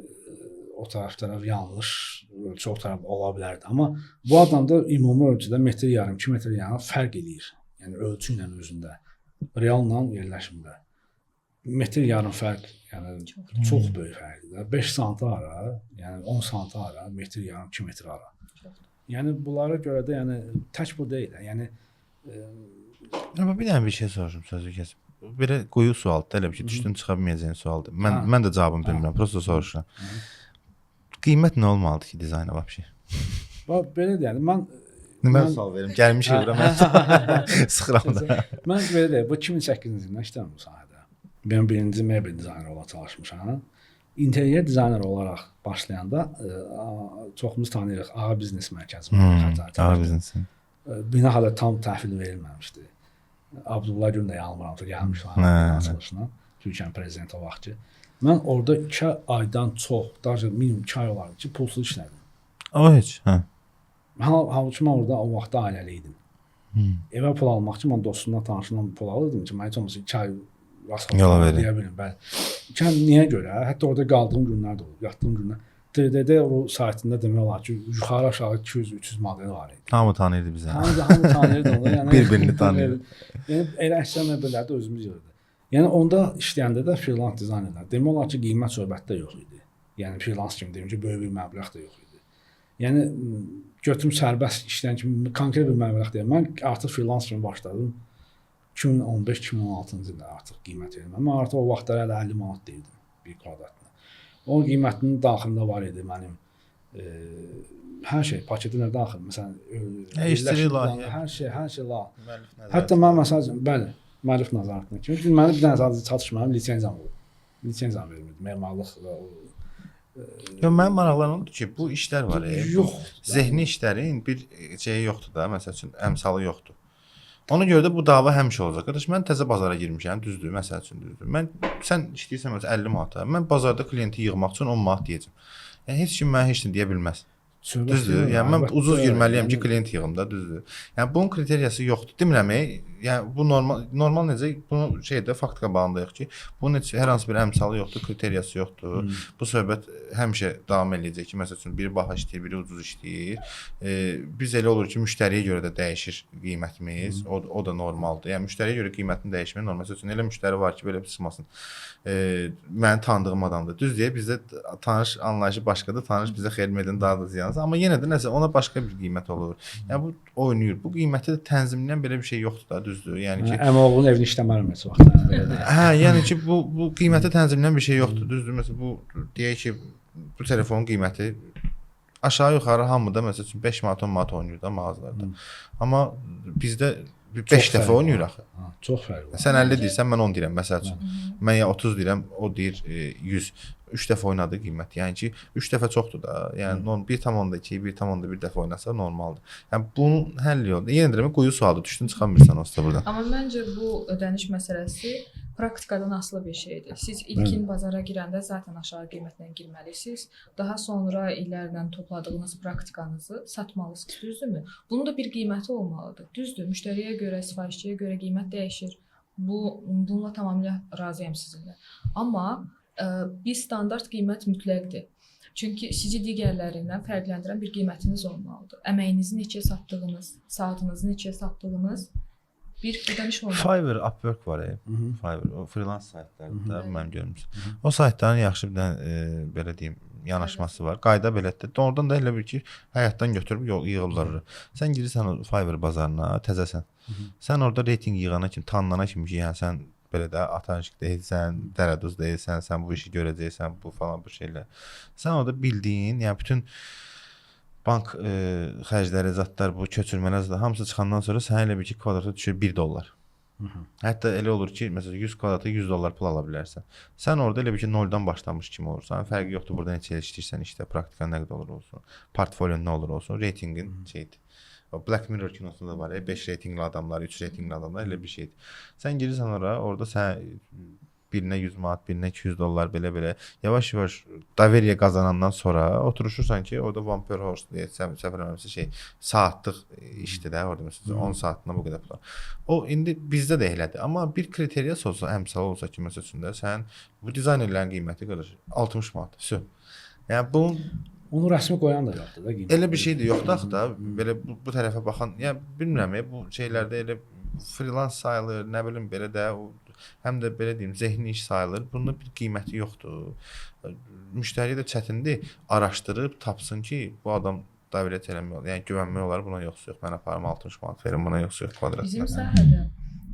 o tərəf yanlış ölçü o tərəf ola bilərdi. Amma bu adamda ümumi ölçüdə metr yarım, 2 metr yarım fərq eləyir. Yəni ölçü ilə özündə, realla yerləşmdə. Metr yarım fərq, yəni çox böyük fərqdir. 5 sm ara, yəni 10 sm ara, metr yarım, 2 metr ara. Yəni bunlara görə də yəni tək bu deyil. Yəni amma bir dənə bir şey soruşum, sözü kəsib. Belə quyu sualdır, elə bir ki, düşdün çıxa bilməyəcəyin sualdır. Mən də cavabını bilmirəm, prosta soruşuram. Qiymət nə olmalıdır ki, dizayna vəbşi? Belə deyəlim, mən sual verim, gəlmişik bura, mən sıxıram da. Mən belə deyəm, bu 2008-ci ildə işlədim bu sahədə. Ben birinci mebel dizayner olarak çalışmışam. interyer dizayner olaraq başlayanda çoxumuz tanıyırıq Ağa Biznes Mərkəzi Xəzər. Ağa Biznesin. Bina hələ tam təhvil verilməmişdi. Abdullah Gün də yanılmıramsa gəlmişdi açılışına. Türkiyənin prezidenti o vaxt ki. Mən orada 2 aydan çox, daha minimum 2 ay olardı ki, pulsuz işlədim. O heç, hə. Halbuki mən orada o vaxt ailəli idim. Evə pul almaq üçün mən dostumdan, tanışımdan pul alırdım ki, mən heç olmasa 2 ay rastlaşıb deyə bilim. Bəli. Niyə görə? Hətta orada qaldığım günlər də olub, yatdığım günlər. DDD o saytında demək olar ki, yuxarı aşağı 200-300 model var idi. Hamı tanıyırdı bizə. Hamı tanıyırdı onu. Yəni bir-birini tanıyırdı. Yəni elə əksər məbləğdə özümüz yığırdıq. Yəni onda işləyəndə də freelance dizaynerlər demək olar ki, qiymət söhbətdə yox idi. Yəni freelance kimi deyim ki, böyük bir məbləğ də yox idi. Yəni götürüm sərbəst işləyən kimi konkret bir məbləğ deyil. Mən artıq freelance kimi başladım. 2015-2016-cı ildə artıq qiymət verirəm. Mən artıq o vaxtlar hələ 50 manat deyildim bir kvadratına. O qiymətinin daxilində var idi mənim hər şey, paketinə daxil. Məsələn, hər şey la. Hətta mən məsələn, bəli, müəllif nəzarətinə kimi mənə bir dənə sadəcə çatışmayan lisenziyam oldu. Lisenziyam verilmirdi, memarlıq və mənim maraqlarım odur ki, bu işlər var. Yox. Zehni işlərin bir şeyi yoxdur da, məsəl üçün əmsalı yoxdur. Ona görə də bu dava həmişə olacaq. Qardaş, mən təzə bazara girmişəm, düzdür, məsəl üçün düzdür. Sən işləyirsən məsələn 50 manata, mən bazarda klienti yığmaq üçün 10 manat deyəcəm. Yəni heç kim mənə heç nə deyə bilməz. Düzdür? Yəni mən ucuz girməliyəm ki, klient yığım da, düzdür? Yəni bunun kriteriyası yoxdur. Demirəm, yəni bu normal necə bunu şeydə faktika bağındayıq ki, bunun heç hər hansı bir əmsalı yoxdur, kriteriyası yoxdur. Bu söhbət həmişə davam eləyəcək ki, məsəl üçün biri baha işləyir, biri ucuz işləyir. Biz elə olur ki, müştəriyə görə də dəyişir qiymətimiz. O da normaldır. Yəni müştəriyə görə qiymətin dəyişməyi normal. Məsəl üçün elə müştəri var ki, belə bir çıxmasın. Mənim tanıdığım adamdır. Düz deyə bizdə tanış anlayışı başqadır. Tanış bizə xeyir edən daha da ziyandır. Amma yenə də nəsə ona başqa bir qiymət olur. Yəni bu oynayır. Bu qiyməti də tənzimləyən belə bir şey yoxdur da, düzdür? Yəni ki, əmioğlunun evini işləmərəm heç vaxt. Hə, yəni ki, bu qiyməti tənzimləyən bir şey yoxdur, düzdür? Məsələn, bu deyək ki, bu telefonun qiyməti aşağı-yuxarı hamıda məsəl üçün 5 manat, 10 manat oynayır da mağazalarda. Amma bizdə 5 dəfə oynayır axı. Çox fərqli var. Sən 50 deyirsən, mən 10 deyirəm məsəl üçün. Mən ya 30 deyirəm, o deyir 100. 3 dəfə oynadığı qiymət. Yəni ki, 3 dəfə çoxdur da. Yəni 1,2, 1,1 dəfə oynasa normaldır. Yəni bunun həlli yolu. Yenə deyirəm, quyu sualdır. Düşdün çıxamırsan o buradan. Amma məncə bu ödəniş məsələsi praktikadan asılı bir şeydir. Siz ilkin bazara girəndə zaten aşağı qiymətlə girməlisiniz. Daha sonra illərlə topladığınız praktikanızı satmalısınız, düzdürmü? Bunun da bir qiyməti olmalıdır. Düzdür, müştəriyə görə, sifarişçiyə görə qiymət dəyişir. Bununla tamamilə razıyam sizinlə. Amma bir standart qiymət mütləqdir. Çünki sizi digərlərindən fərqləndirən bir qiymətiniz olmalıdır. Əməyinizi neçəyə satdığınız, saatınızı neçəyə satdığınız bir ödəniş olmalıdır. Fiverr, Upwork var. Fiverr, o freelance saytlarında mən görmüşəm. O saytların yaxşı bir dənə belə deyim, yanaşması var. Qayda belədir. Oradan da elə bir ki, həyatdan götürüb yığırlar. Sən girirsən o Fiverr bazarına, təzəsən. Sən orada reyting yığana kimi, tanınana kimi ki, yəni sən belə də atanışıq deyilsən, dərəduz deyilsən, sən bu işi görəcəksən, bu falan bu şeylər. Sən orada bildiyin, yəni bütün bank xərcləri, zətlər, bu köçürmələr, hamısı çıxandan sonra sən elə bir ki, kvadrata düşür $1. Hətta elə olur ki, məsələn 100 kvadrata $100 pul ala bilərsən. Sən orada elə bir ki, 0-dan başlamış kimi olursan. Fərqi yoxdur, burada neçə il işləyirsən, işdə praktika nə qədər olur olsun, portfolyon nə olur olsun, reytingin şeydir. Black Mirror kinosunda var, 5 reytingli adamlar, 3 reytingli adamlar, elə bir şeydir. Sən girirsən orada sən birinə 100 manat, birinə $200 belə-belə yavaş-yavaş daveriya qazanandan sonra oturuşursan ki, orada one per horse deyəsən, səfərləməsi saatlıq işdir də, orada məsələn 10 saatına bu qədər pul. O indi bizdə də elədir. Amma bir kriteriyası olsa, əmsal olsa ki, məsələn də sən bu dizaynerlərin qiyməti qədər 60 manat. Yəni bunun onu rəsmi qoyan da yoxdur da qiymət. Elə bir şey də yoxdur axı da, belə bu tərəfə baxan, yəni bilmirəm, bu şeylərdə elə freelance sayılır, nə bilim belə də həm də belə deyim, zehni iş sayılır. Bunun bir qiyməti yoxdur. Müştəri də çətindir, araşdırıb tapsın ki, bu adam davriyyət eləmək olar. Yəni güvənmək olar, buna yoxsa yox. Mən aparım 60 manat verim, buna yoxsa yox kvadratına. Bizim sahədə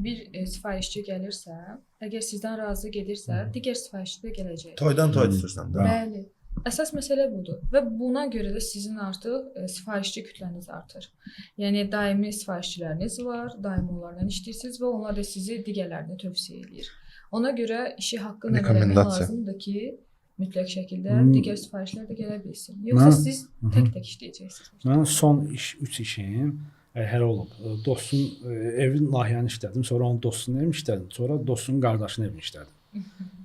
bir sifarişçi gəlirsə, əgər sizdən razı gedirsə, digər sifarişçi də gələcək. Toydan toy tutursan da. Bəli. Əsas məsələ budur və buna görə də sizin artıq sifarişçi kütləniz artır. Yəni daimi sifarişçiləriniz var, daimi onlarla işləyirsiniz və onlar da sizi digərlərinə tövsiyə edir. Ona görə işi haqqında eləmək lazımdır ki, mütləq şəkildə digər sifarişlər də gələ bilsin. Yoxsa siz tək-tək işləyəcəksiniz? Mənim son 3 işim hər olub. Dostun evin layihəsini işlədim, sonra onun dostunun evini işlədim, sonra dostunun qardaşının evini işlədim.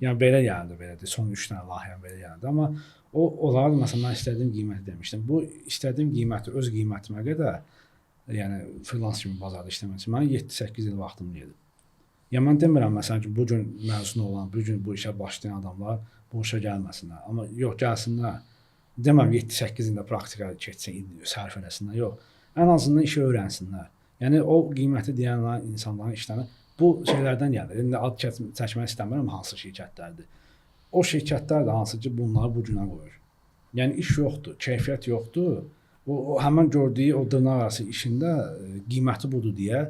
Yəni belə gəldi, belədir. Son 3 dənə layihəm belə gəldi, amma onları məsələn mən istədiyim qiyməti demişdim. Bu istədiyim qiyməti öz qiymətimə qədər, yəni freelans kimi bazarda işləmək üçün mənim 7-8 il vaxtım gedib. Yəni mən demirəm məsələn ki, bu gün məzun olan, bu gün bu işə başlayan adamlar bu işə gəlməsinlər. Amma yox, gəlsinlər. Deməm 7-8 ildə praktika keçsin, sərf eləsinlər. Yox. Ən azından işi öyrənsinlər. Yəni o qiyməti deyən insanların işlərini bu şeylərdən gəlir. İndi ad çəkmək istəmirəm hansı şirkətlərdir. O şirkətlər də hansı ki, bunları bu günə qoyur. Yəni iş yoxdur, keyfiyyət yoxdur. O həmin gördüyü o dırnaqarası işində qiyməti budur deyə,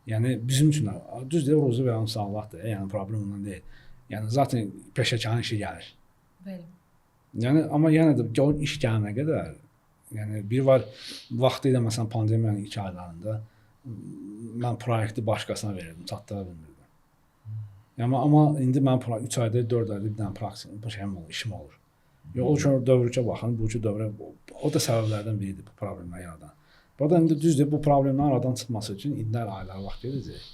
yəni bizim üçün düzdür, ruzu verən Allahdır. Yəni problem ondan deyil. Yəni zaten peşəkarın işi gəlir. Bəli. Yəni amma yenə də o iş gələnə qədər, yəni bir var vaxtı ilə məsələn pandemiyanın ilk aylarında mən proyekti başqasına verirdim, çatdıra bilmirdim. Yəni amma indi mən 3 ayda, 4 ayda bir dənə praktik bu şeyim olur, işim olur. O üçün dövrə baxın, bu dövrə o da səbəblərdən biridir bu problemləri yaradan. Burada indi düzdür, bu problemlərin aradan çıxması üçün illər, aylar vaxt gedəcək.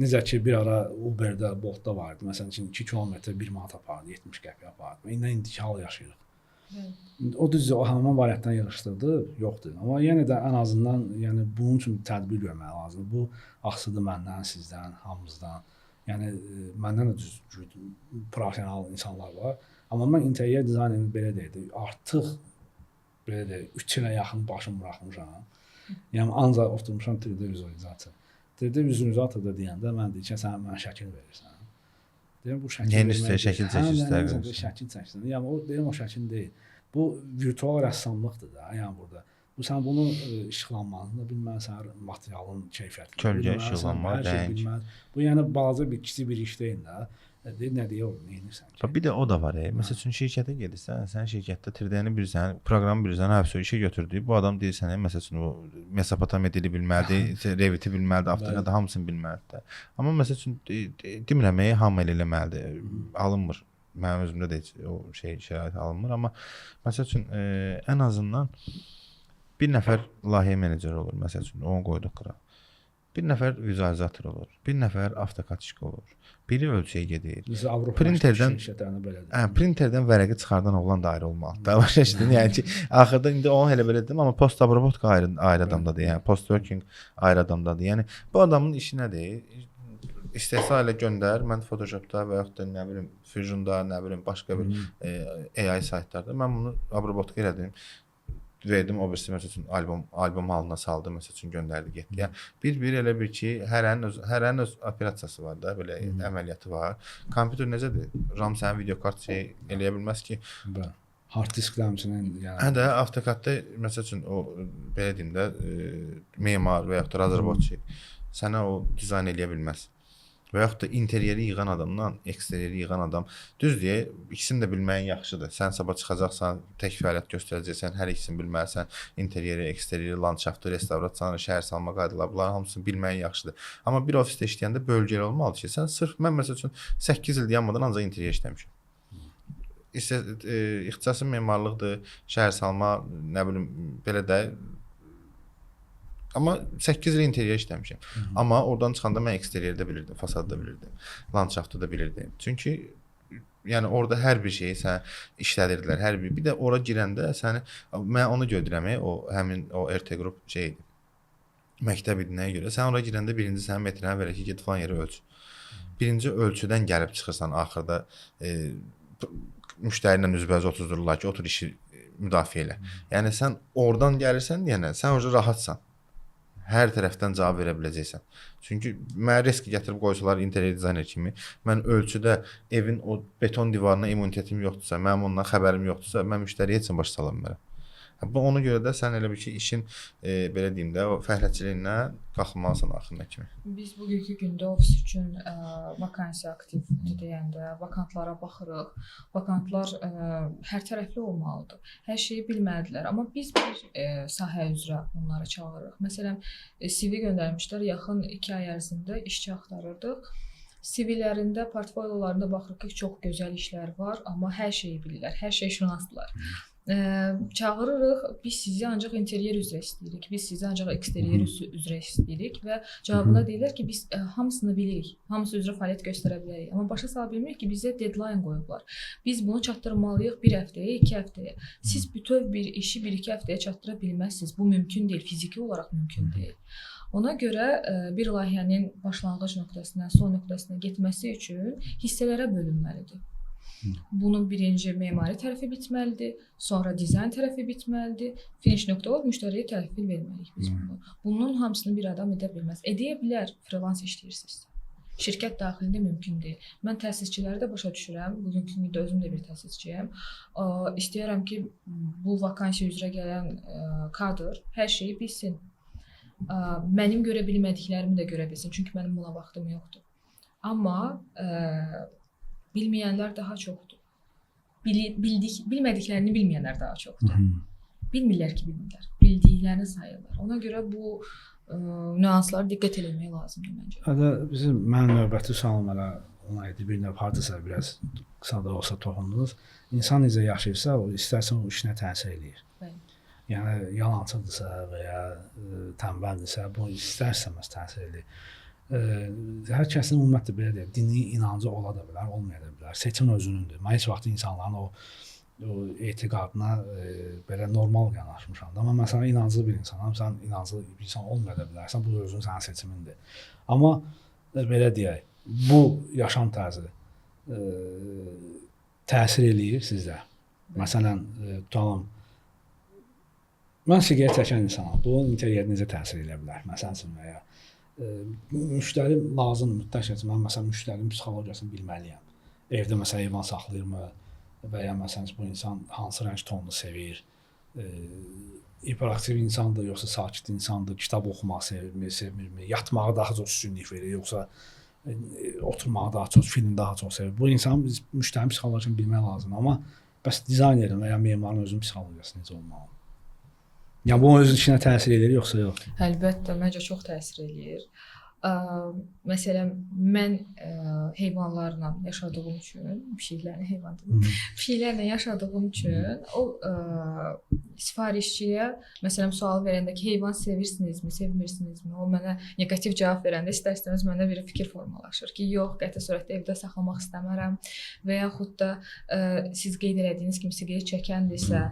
Necə ki bir ara Uber-də, Bolt-da vardı. Məsələn üçün 2 kilometr 1 manat apardı, 70 qəpik apardı. İndiki hal yaşayırıq. O düzdür, o həmin variantdan yığışdırdı, yoxdur. Amma yenə də ən azından yəni bunun üçün tədbir görmək lazımdır. Bu asılıdır məndən, sizdən, hamımızdan. Yəni məndən də düz professional insanlar var. Amma mən interior dizaynerini belə deyildi. Artıq belə deyil, 3 ilə yaxın başım buraxmışam. Yəni ancaq oturmuşam 3D vizualizasiya. 3D vizualizasiya da deyəndə mən deyirəm ki, sən mənə şəkil verirsən. Deyirəm bu şəkil. Yeni üstə şəkil çəkirsən. Şəkil çəkirsən. Yəni o deyirəm o şəkil deyil. Bu virtual rəssamlıqdır da, yəni burada. Bu sən bunu işıqlanmanı bilməlisən, materialın keyfiyyətini. Kölgə işıqlanma, rəng. Bu yəni balaca bir kiçik bir iş deyil də. Deyir, nə deyə olur, neyinirsən ki? Bir də o da var. Məsəl üçün şirkətə gedirsən, sən şirkətdə 3D-ni bilirsən, proqramı bilirsən, hə, işə götürdü. Bu adam deyir sənə, məsəl üçün o Mesopotamiya dili bilməlidir, Revit-i bilməlidir, AutoCAD hamısını bilməlidir. Amma məsəl üçün demirəm, hamı elə eləməlidir, alınmır. Mənim özümdə də heç o şərait alınmır, amma məsəl üçün ən azından bir nəfər layihə meneceri olur, məsəl üçün onu qoyduq qıra. Bir nəfər vizualizator olur, bir nəfər avtokadçik olur. Biri ölçüyə gedir. Printerdən vərəqi çıxardan oğlan da ayrı olmalıdır. Başa düşdün? Yəni ki, axırda indi onu elə belə dedim, amma post obrobotka ayrı adamdadır. Yəni post working ayrı adamdadır. Yəni bu adamın işi nədir? İstehsa ilə göndər, mən Photoshopda və yaxud da nə bilim Fusion'da, nə bilim başqa bir AI saytlarda mən bunu obrobotka elədim. Verdim, o birisi məsəl üçün albom halına saldı, məsəl üçün göndərdi, getdi. Yəni bir elə bir ki, hərənin öz operasiyası var da, belə əməliyyatı var. Kompüter necədir? RAM sənin video kart eləyə bilməz ki. Hard disklər həmçinin yəni. Hə də AutoCAD-da məsəl üçün o belə deyim də memar və yaxud da razработчик sənə o dizayn eləyə bilməz. Və yaxud da interyeri yığan adamdan eksteryeri yığan adam düzdür, ikisini də bilməyin yaxşıdır. Sən sabah çıxacaqsan, tək fəaliyyət göstərəcəksən, hər ikisini bilməlisən. Interyeri, eksteryeri, landşaftı, restavrasiyanı, şəhər salma qaydaları, bunların hamısını bilməyin yaxşıdır. Amma bir ofisdə işləyəndə bölgəli olmalıdır ki, sən sırf mən məsəl üçün 8 il dayanmadan ancaq interyer işləmişəm. İxtisasım memarlıqdır, şəhər salma, nə bilim belə də. Amma 8 il interyer işləmişəm. Amma oradan çıxanda mən eksteriyeri də bilirdim, fasadı da bilirdim, landşaftı da bilirdim. Çünki yəni orada hər bir şeyi sən işlədirdilər, hər bir. Bir də ora girəndə səni mən onu gördürəm, həmin o RT qrup şeydi. Məktəb idinəyə görə sən ora girəndə birinci sənin metrinə verək ki, get falan yeri ölç. Birinci ölçüdən gəlib çıxırsan axırda müştəri ilə üzbəüz oturdururlar ki, otur işi müdafiə elə. Yəni sən oradan gəlirsən deyənə, sən orada rahatsan. Hər tərəfdən cavab verə biləcəksən. Çünki mən risk gətirib qoysalar interior dizayner kimi, mən ölçüdə evin o beton divarına immunitetim yoxdursa, mənim ondan xəbərim yoxdursa, mən müştəriyə heç başa sala bilmərəm. Ona görə də sən elə bir ki, işin belə deyim də, o fəhlətçiliyinə qalxmalısan axırına kimi. Biz bugünkü gündə ofis üçün vakansiya aktivdir deyəndə, vakantlara baxırıq. Vakantlar hər tərəfli olmalıdır. Hər şeyi bilməlidirlər. Amma biz bir sahə üzrə onları çağırırıq. Məsələn, CV göndərmişlər, yaxın 2 ay ərzində işçi axtarırdıq. CV-lərində, portfolyolarında baxırıq ki, çox gözəl işlər var, amma hər şeyi bilirlər, hər şey şünasdırlar. Çağırırıq, biz sizi ancaq interyer üzrə istəyirik, biz sizi ancaq eksteryer üzrə istəyirik və cavabına deyirlər ki, biz hamısını bilirik, hamısı üzrə fəaliyyət göstərə bilərik, amma başa sala bilmirik ki, bizə deadline qoyublar. Biz bunu çatdırmalıyıq 1 həftəyə, 2 həftəyə. Siz bütöv bir işi 1-2 həftəyə çatdıra bilməzsiniz. Bu mümkün deyil, fiziki olaraq mümkün deyil. Ona görə bir layihənin başlanğıc nöqtəsindən son nöqtəsinə getməsi üçün hissələrə bölünməlidir. Bunun birinci memari tərəfi bitməlidir, sonra dizayn tərəfi bitməlidir, finish nöqtə olub müştəriyə təhvil verməliyik biz bunu. Bunun hamısını bir adam edə bilməz. Edə bilər, freelance işləyirsinizsə. Şirkət daxilində mümkün deyil. Mən təsisçiləri də başa düşürəm. Bugünkü gündə özüm də bir təsisçiyəm. İstəyirəm ki, bu vakansiya üzrə gələn kadr hər şeyi bilsin. Mənim görə bilmədiklərimi də görə bilsin. Çünki mənim buna vaxtım yoxdur. Amma bilməyənlər daha çoxdur. Bilmədiklərini bilməyənlər daha çoxdur. Bilmirlər ki, bilmirlər. Bildiklərini sayırlar. Ona görə bu nüanslara diqqət etmək lazımdır məncə. Hətta bizim mənim növbəti sualım hələ ona idi. Bir növ hardasa biraz qısa da olsa toxundunuz. İnsan necə yaşayırsa, o istərsə o işinə təsir eləyir. Bəli. Yəni yalançıdırsa və ya tənbəldirsə, bu istərsəməz təsir eləyir. Hər kəsin ümumiyyətlə belə deyək, dini inancı ola da bilər, olmaya da bilər. Seçim özünündür. Mən heç vaxt insanların o etiqadına belə normal yanaşmışam. Amma məsələn inanclı bir insanam, sən inanclı bir insan olmaya da bilərsən, bu özün sənin seçimindir. Amma belə deyək, bu yaşam tərzi təsir eləyir sizdə. Məsələn, tutalım, mən siqaret çəkən insanam. Bu interyerə necə təsir edə bilər? Məsələn, və ya müştəri lazımdır mütləq şəkildə. Mən məsələn müştərinin psixologiyasını bilməliyəm. Evdə məsələn heyvan saxlayırmı və ya məsələn bu insan hansı rəng tonunu sevir? Hiperaktiv insandır, yoxsa sakit insandır? Kitab oxumağı sevirmi, sevmirmi? Yatmağı daha çox üstünlük verir, yoxsa oturmağı daha çox, film daha çox sevir? Bu insanın müştərinin psixologiyasını bilmək lazımdır. Amma bəs dizaynerin və ya memarın özünün psixologiyası necə olmalı? Yəni bu öz işinə təsir edir yoxsa yox? Əlbəttə, məncə çox təsir eləyir. Məsələn, mən heyvanlarla yaşadığım üçün, pişiklərlə yaşadığım üçün o sifarişçiyə məsələn sual verəndə ki, heyvan sevirsinizmi, sevmirsinizmi? O mənə negativ cavab verəndə istər-istəməz məndə bir fikir formalaşır ki, yox, qəti surətdə evdə saxlamaq istəmərəm və yaxud da siz qeyd elədiyiniz kimi siqaret çəkəndirsə,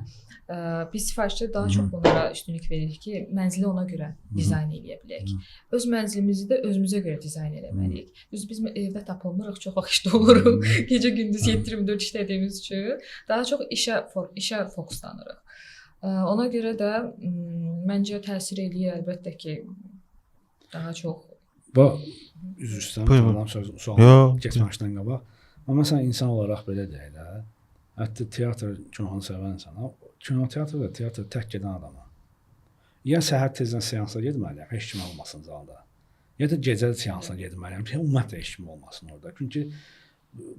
biz sifarişçidə daha çox bunlara üstünlük veririk ki, mənzili ona görə dizayn edə bilək. Öz mənzilimizi də özümüzə görə dizayn etməliyik. Biz evdə tapılmırıq, çox vaxt işdə oluruq. Gecə-gündüz 7/24 işlədiyimiz üçün daha çox işə fokuslanırıq. Ona görə də məncə təsir eləyir əlbəttə ki, daha çox. Üzr istəyirəm, sual keçməmişdən qabaq. Amma məsələn insan olaraq belə deyək də, hətta teatr kinounu sevən insana, kinoteatrda teatr tək gedən adama. Ya səhər tezdən seansa getməliyəm, heç kim olmasın zalda. Ya da gecə seansına getməliyəm ki, ümumiyyətlə heç kim olmasın orada. Çünki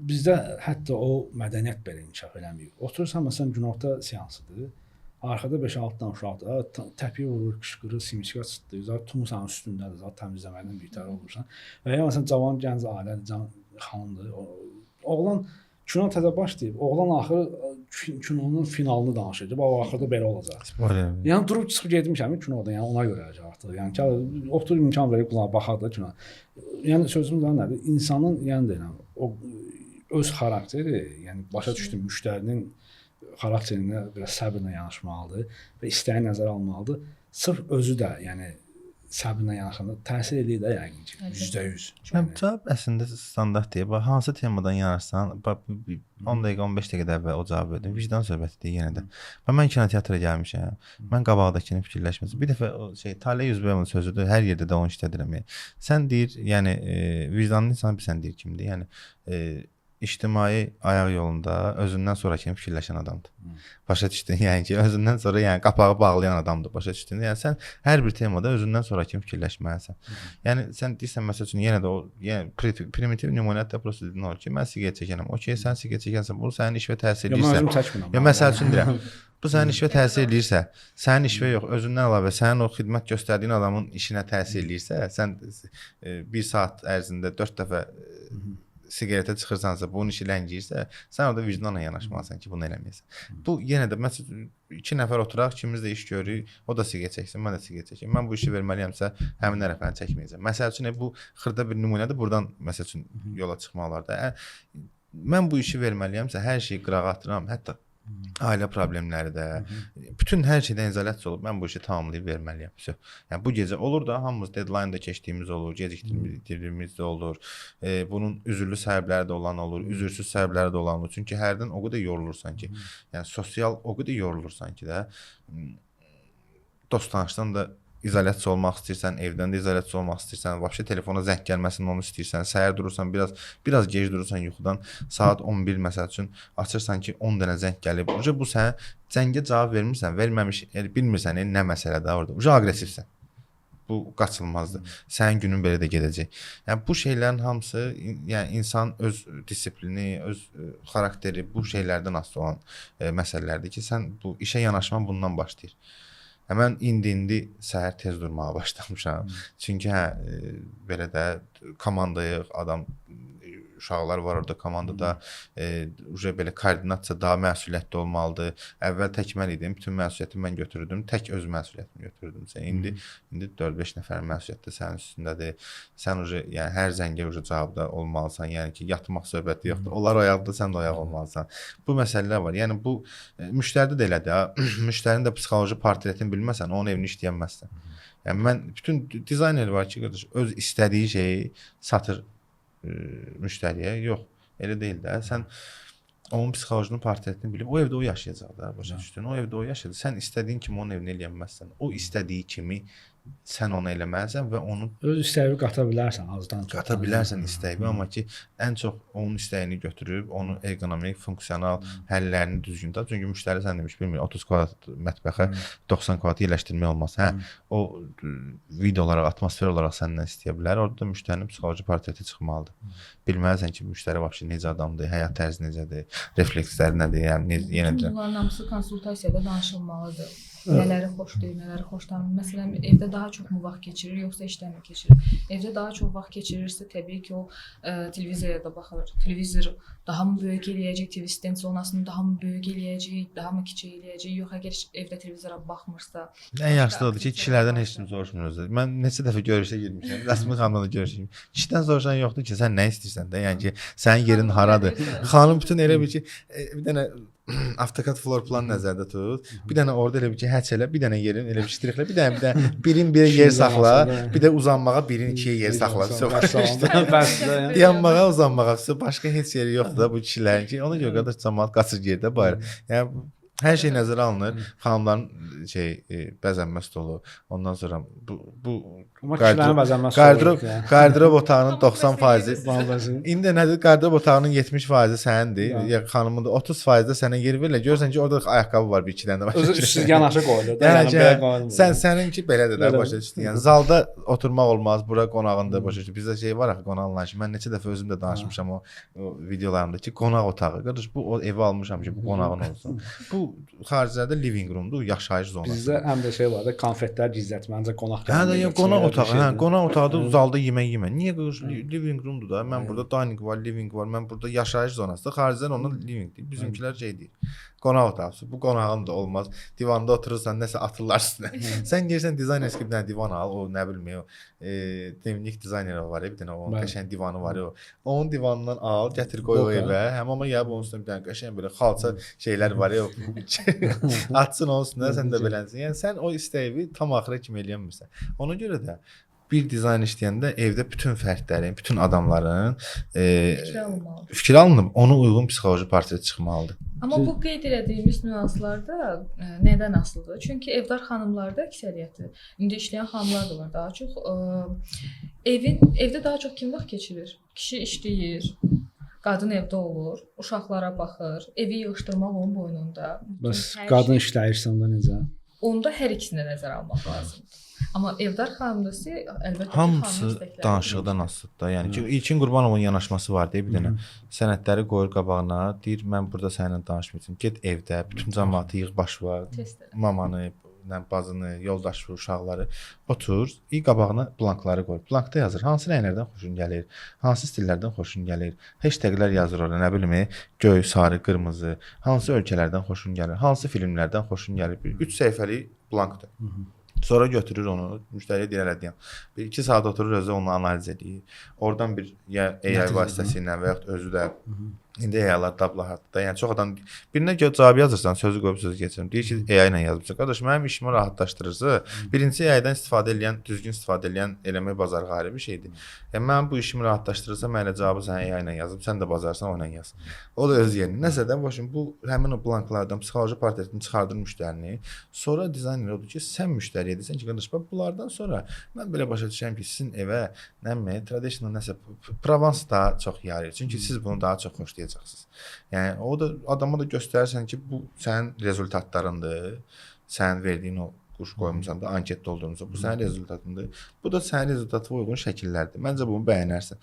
bizdə hətta o mədəniyyət belə inkişaf eləməyib. Oturursan məsələn günorta seansıdır. Arkada 5-6 dənə uşaq təpiy vurur, qışqırır, simsika çıxdı. Zat tumusanın üstündədir, zat təmizləməkdən bitər olursan. Və ya məsələn cavan gənc ailədir, can xanımdır. Oğlan kino təzə başlayıb. Oğlan axırı kinonun finalını danışacaq. O axırda belə olacaq. Yəni durub çıxıb getmişəm kinoda, yəni ona görə artıq. Yəni ki, oturub imkan verib qulağa baxar da kino. Yəni sözümüz nədir? İnsanın yəni deyirəm, o öz xarakteri, yəni başa düşdüm müştərinin xarakterinə biraz səbirlə yanaşmalıdır və istəyi nəzərə almalıdır. Sırf özü də, yəni səbirlə yanaşanda təsir edir də yəqin ki, 100%. Cavab əslində standart deyil. Bax, hansı temadan yanaşsan, 10 dəqiqə, 15 dəqiqə əvvəl o cavab verdim. Vicdan söhbətidir yenə də. Mən kinoteatra gəlmişəm. Mən qabaqdakını fikirləşməsin. Bir dəfə o Taleh Yüzbəyovun sözüdür. Hər yerdə də onu işlədirəm. Sən deyir, yəni vicdanlı insan bilsən deyir kimdir? Yəni ictimai ayaq yolunda özündən sonra kimi fikirləşən adamdır. Başa düşdün? Yəni ki, özündən sonra yəni qapağı bağlayan adamdır. Başa düşdün? Yəni sən hər bir temada özündən sonra kimi fikirləşməlisən. Yəni sən deyirsən məsəl üçün yenə də o yəni primitiv nümunədə prosta dedin olur ki, mən siqaret çəkirəm. Okey, sən siqaret çəkirsən, bu sənin işə təsir edirsə. Ya məsəl üçün deyirəm. Bu sənin işə təsir edirsə, sənin işə yox, özündən əlavə sənin o xidmət göstərdiyin adamın işinə təsir edirsə, sən 1 saat ərzində 4 dəfə siqaretə çıxırsansa, bunun işi ləngiyirsə, sən orada vicdanla yanaşmalısan ki, bunu eləməyəsən. Bu yenə də məsələn 2 nəfər oturaq, ikimiz də iş görürük, o da siqaret çəksin, mən də siqaret çəkim. Mən bu işi verməliyəmsə, həmin tərəfəni çəkməyəcəm. Məsəl üçün bu xırda bir nümunədir, buradan məsəl üçün yola çıxmaq olar da. Mən bu işi verməliyəmsə, hər şeyi qırağa atıram, hətta ailə problemləri də, bütün hər şeydən izolasiya olub, mən bu işi tamamlayıb verməliyəm. Yəni bu gecə olur da, hamımız deadline-da keçdiyimiz olur, gecikdirdiyimiz də olur. Bunun üzürlü səbəbləri də olan olur, üzürsüz səbəbləri də olan olur. Çünki hərdən o qədər yorulursan ki, yəni sosial o qədər yorulursan ki də, dost-tanışdan da izolyasiya olmaq istəyirsən, evdən də izolyasiya olmaq istəyirsən, vəbşə telefona zəng gəlməsini onu istəyirsən, səhər durursan, biraz gec durursan yuxudan, saat 11 məsəl üçün açırsan ki, 10 dənə zəng gəlib. Bu sən zəngə cavab vermirsən, verməmiş, bilmirsən nə məsələdə orada. Aqressivsən. Bu qaçılmazdır. Sənin günün belə də gedəcək. Yəni bu şeylərin hamısı, yəni insan öz disiplini, öz xarakteri bu şeylərdən asılı olan məsələlərdir ki, sən bu işə yanaşman bundan başlayır. Mən indi səhər tez durmağa başlamışam. Çünki belə də komandayıq, uşaqlar var orada komandada, belə koordinasiya daha məsuliyyətli olmalıdır. Əvvəl tək mən idim, bütün məsuliyyəti mən götürdüm, tək öz məsuliyyətimi götürdüm. İndi 4-5 nəfərin məsuliyyəti sənin üstündədir. Sən yəni hər zəngə cavabda olmalısan. Yəni ki, yatmaq söhbəti yoxdur. Onlar oyaqda, sən də oyaq olmalısan. Bu məsələlər var. Yəni bu müştəridə də elədir. Müştərinin də psixoloji portretini bilməsən, onun evini işləyənməzsən. Yəni mən bütün dizayner var ki, öz istədiyi şeyi satır müştəriyə. Yox, elə deyil də. Sən onun psixolojinin portretini bilib, o evdə o yaşayacaq da, başa düşdün. O evdə o yaşayacaq. Sən istədiyin kimi onun evini eləyənməzsən. O istədiyi kimi sən onu eləməlisən və onu öz istəyini qata bilərsən, azdan çox. Qata bilərsən istəyini, amma ki, ən çox onun istəyini götürüb, onu ergonomik, funksional həllərini düzgün tap. Çünki müştəri sən demiş, bilmir, 30 kvadrat mətbəxə 90 kvadrat yerləşdirmək olmaz. O video olaraq, atmosfer olaraq səndən istəyə bilər. Orada da müştərinin psixoloji portreti çıxmalıdır. Bilməlisən ki, müştəri vəbşi necə adamdır, həyat tərzi necədir, refleksləri nədir, yəni yenə də. Bunların hamısı konsultasiyada danışılmalıdır. Nələri xoşlayır, nələri xoşlamır. Məsələn, evdə daha çox mu vaxt keçirir, yoxsa işdə mi keçirir? Evdə daha çox vaxt keçirirsə, təbii ki, o televizora da baxır. Televizor daha mı böyük eləyəcək, TV stansiyanasını daha mı böyük eləyəcək, daha mı kiçik eləyəcək, yox əgər evdə televizora baxmırsa. Ən yaxşısı odur ki, kişilərdən heç kim soruşmur. Mən neçə dəfə görüşə girmişəm, Rəsmi xanımla da görüşmüşəm. Kişidən soruşan yoxdur ki, sən nə istəyirsən də, yəni ki, sənin yerin haradır. Xanım bütün elə bil ki, bir dənə AutoCAD floor plan nəzərdə tut. Bir dənə orada elə bir ki, həç elə, bir dənə yerin elə bir ştrixlə, bir dənə birin bir yer saxla, bir də uzanmağa birin 2-yə yer saxla. Dayanmağa, uzanmağa, başqa heç yeri yoxdur da bu kişilərin ki, ona görə qədər cəmaət qaçır yerdə bayır. Yəni hər şey nəzərə alınır. Xanımların bəzənmə stolu, ondan sonra bu qardırob otağının 90%, indi nədir? Qardırob otağının 70% sənindir. Ya xanımın da 30% də sənə yer verilir. Görürsən ki, orada ayaqqabı var, bir iki dənə var. Özü üstsüz yanaşı qoyulur da. Yəni səninki belədir də, başa düşdün. Yəni zalda oturmaq olmaz, bura qonağında başa düşdün. Bizdə şey var axı, qonaq anlayışı. Mən neçə dəfə özüm də danışmışam o videolarımda ki, qonaq otağı. Qardaş, bu evi almışam ki, bu qonağın olsun. Bu xariclərdə living roomdur, yaşayış zonası. Bizdə həm də şey var da, konfetlər gizlətməncə qonaq. Qonaq otağı, qonaq otağıda zalda yemək yemə. Niyə living roomdur da? Mən burada dining var, living var. Mən burada yaşayış zonasıdır. Xaricdən ona living deyir. Bizimkilər şey deyir. Qonaq otağı. Bu qonağın da olmaz. Divanda oturursan nəsə atırlar üstünə. Sən gəlsən dizayner skipdən divan al, o nə bilmir o. Demlik dizayner var, bir dənə onun qəşəng divanı var o. Onun divanından al, gətir qoy o evə. Həmama gəlib onun üstünə bir dənə qəşəng belə xalça şeylər var ya. Atsın onun üstünə, sən də belənsin. Yəni sən o istəyi tam axıra kimi eləyənmirsən. Ona görə də bir dizayn işləyəndə evdə bütün fərdlərin, bütün adamların fikir alınıb, ona uyğun psixoloji portret çıxmalıdır. Amma bu qeyd etdiyimiz nüanslarda nədən asılıdır? Çünki evdar xanımlarda əksəriyyəti, indi işləyən xanımlar da var daha çox. Evdə daha çox kim vaxt keçirir? Kişi işləyir, Qadın evdə olur, uşaqlara baxır, evi yığışdırmaq onun boynunda. Bəs Hər qadın şey- işləyirsə onda necə? Onda hər ikisinə nəzər almaq lazımdır. Amma evdar xanımdası əlbəttə ki, Hamısı xanım istəkləri danışıqdan asılıdır da. Yəni ki, İlkin Qurbanovun yanaşması var deyə bir dənə sənədləri qoyur qabağına, deyir mən burada səninlə danışmayacağam. Get evdə, bütün cəmaatı yığ baş var, test elə. mamanı, bazını, yoldaşı, uşaqları otur, qabağına blankları qoy. Blankda yazır hansı rənglərdən xoşun gəlir, hansı stillərdən xoşun gəlir. Hashtaglər yazır ora, nə bilim, göy, sarı, qırmızı, hansı ölkələrdən xoşun gəlir, hansı filmlərdən xoşun gəlir. 3 səhifəlik blankdır. Sonra götürür onu, müştəriyə deyir elədiyəm. 1-2 saat oturur özü onu analiz edir. Oradan bir ya AI vasitəsilə və yaxud özü də indi AI-lar tablahatda. Yəni çox adam birinə cavab yazırsan, sözü qoyub sözü keçirir. Deyir ki, AI ilə yazmışam. Qardaş, mənim işimi rahatlaşdırırsa, birincisi AI-dən istifadə edən, düzgün istifadə edən eləmək bazarı ayrı bir şeydir. Yəni mənim bu işimi rahatlaşdırırsa, mən elə cavabı sən AI ilə yazıb, sən də bazarsan o ilə yaz. O da öz yerinə. Nəsə də başım bu həmin o blanklardan psixoloji portretini çıxardır müştərini. Sonra dizayner odur ki, sən müştəriyə deyirsən ki, qardaş, bax bunlardan sonra mən belə başa düşürəm ki, sizin evə nəmi traditional nəsə Provence daha çox yarayır. Çünki siz bunu daha çox xoşlayacaqsınız. Yəni o da adama da göstərirsən ki, bu sənin rezultatlarındır. Sənin verdiyin o quş qoymusan da anket doldurmusan. Bu sənin rezultatındır. Bu da sənin rezultatına uyğun şəkillərdir. Məncə bunu bəyənərsən.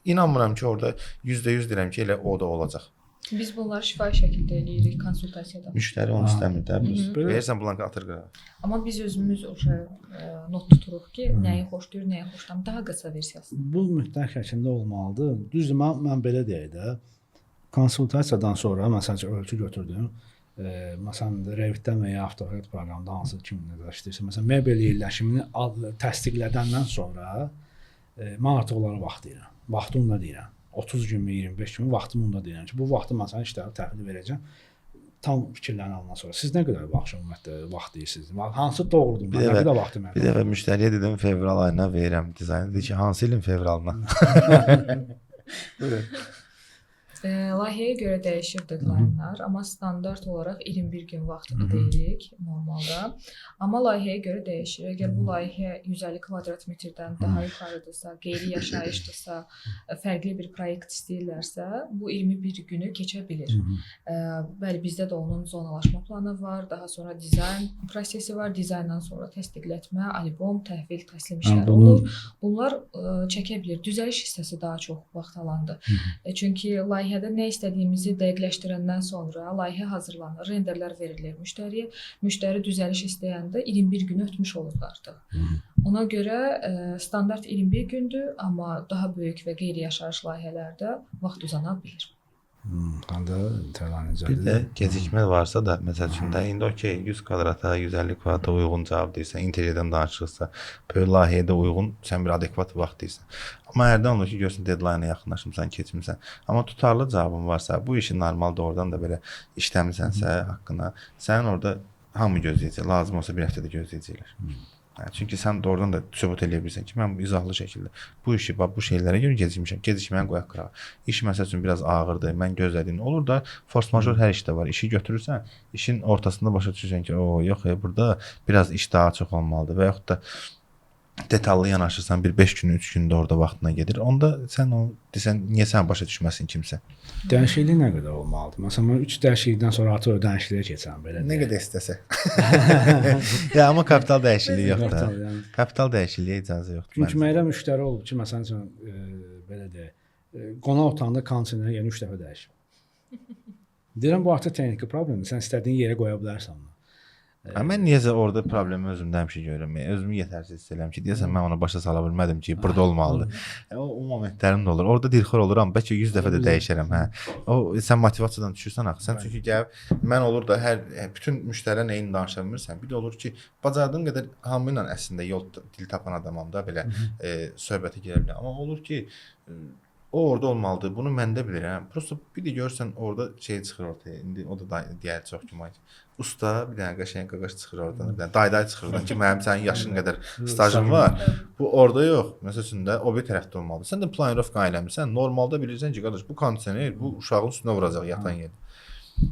İnanmıram ki, orada %100 deyirəm ki, elə o da olacaq. Biz bunları şifahi şəkildə eləyirik konsultasiyada. Müştəri onu istəmir də. Verirsən blankı atır qıra. Amma biz özümüz not tuturuq ki, nəyi xoşlayır, nəyi xoşlamır. Daha qısa versiyası. Bu mütləq şəkildə olmalıdır. Düzdür, mən belə deyək də, konsultasiyadan sonra məsələn ölçü götürdüm. Məsələn Revitdən və ya AutoCAD proqramında hansı kim nəzər istəyirsə, məsələn mebel yerləşimini təsdiqlədəndən sonra mən artıq onlara vaxt deyirəm. Vaxtımı da deyirəm. 30 günmü, 25 günmü vaxtımı da deyirəm ki, bu vaxtı məsələn işləri təhvil verəcəm. Tam fikirlənəndən sonra. Siz nə qədər vaxt deyirsiniz? Hansı doğrudur? Nə qədər vaxtım var? Bir dəfə müştəriyə dedim fevral ayına verirəm dizayını. Dedi ki, hansı ilin fevralına? Layihəyə görə dəyişir deadline-lar, amma standart olaraq 21 gün vaxtını deyirik normalda. Amma layihəyə görə dəyişir. Əgər bu layihə 150 kvadrat metrdən daha yuxarıdırsa, qeyri-yaşayışdırsa, fərqli bir proyekt istəyirlərsə, bu 21 günü keçə bilir. Bəli, bizdə də onun zonalaşma planı var, daha sonra dizayn prosesi var, dizayndan sonra təsdiqlətmə, albom, təhvil, təslim işləri olur. Bunlar çəkə bilir. Düzəliş hissəsi daha çox vaxt alandır. Çünki layihədə nə istədiyimizi dəqiqləşdirəndən sonra layihə hazırlanır, renderlər verilir müştəriyə. Müştəri düzəliş istəyəndə 21 gün ötmüş olur artıq. Ona görə standart 21 gündür, amma daha böyük və qeyri-yaşayış layihələrdə vaxt uzana bilir. Bir də gecikmə varsa da, məsəl üçün də indi okey 100 kvadrata, 150 kvadrata uyğun cavab deyirsən, interyerdən danışırsa, böyle layihəyə də uyğun, sən bir adekvat vaxt deyirsən. Amma hərdən olur ki, görsən deadline-a yaxınlaşmısan, keçmirsən. Amma tutarlı cavabın varsa, bu işi normal doğrudan da belə işləmisənsə haqqına, sənin orada hamı gözləyəcək, lazım olsa bir həftədə gözləyəcəklər. Çünki sən doğrudan da sübut eləyə bilirsən ki, mən izahlı şəkildə bu işi, bu şeylərə görə gecikmişəm. Gecikməni qoyaq qırağa. İş məsəl üçün biraz ağırdır, mən gözlədiyim olur da force majeure hər işdə var. İşi götürürsən, işin ortasında başa düşürsən ki, yox, burada biraz iş daha çox olmalıdır və yaxud da detallı yanaşırsan, bir 5 gün, 3 gündə orada vaxtına gedir. Onda sən o desən, niyə sən başa düşməsin kimsə? Dəyişiklik nə qədər olmalıdır? Məsələn, 3 dəyişiklikdən sonra artıq o dəyişikliyə keçirəm belə. Nə qədər istəsə. Ya amma kapital dəyişikliyi yoxdur. Kapital dəyişikliyə icazə yoxdur. Çünki məndə müştəri olub ki, məsələn, belə deyək, qonaq otağında kondisioner yəni 3 dəfə dəyişib. Deyirəm, bu artıq texniki problemdir. Sən istədiyin yerə qoya bilərsən onu. Mən niyəsə orada problemi özümdə həmişə görürəm. Özümü yetərsiz hiss edirəm ki, deyəsən mən ona başa sala bilmədim ki, burada olmalıdır. O momentlərim də olur. Orada dilxor oluram, bəlkə 100 dəfə də dəyişərəm, hə. O sən motivasiyadan düşürsən axı. Sən çünki gəlib mən olur da bütün müştərilərlə eyni danışa bilmirsən. Bir də olur ki, bacardığım qədər hamı ilə əslində yol dil tapan adamam da belə söhbətə girə bilirəm. Amma olur ki, o orada olmalıdır. Bunu mən də bilirəm. Prosta bir də görsən orada şey çıxır ortaya. İndi o da deyər çox güman ki. Usta bir dənə qəşəng qaqaş çıxır oradan. Bir dənə dayday çıxır oradan ki, mənim sənin yaşın qədər stajın var. Bu orada yox. Məsələn də o bir tərəfdə olmalıdır. Sən də planirovka eləmirsən. Normalda bilirsən ki, qardaş bu kondisioner bu uşağın üstünə vuracaq yatan yeri.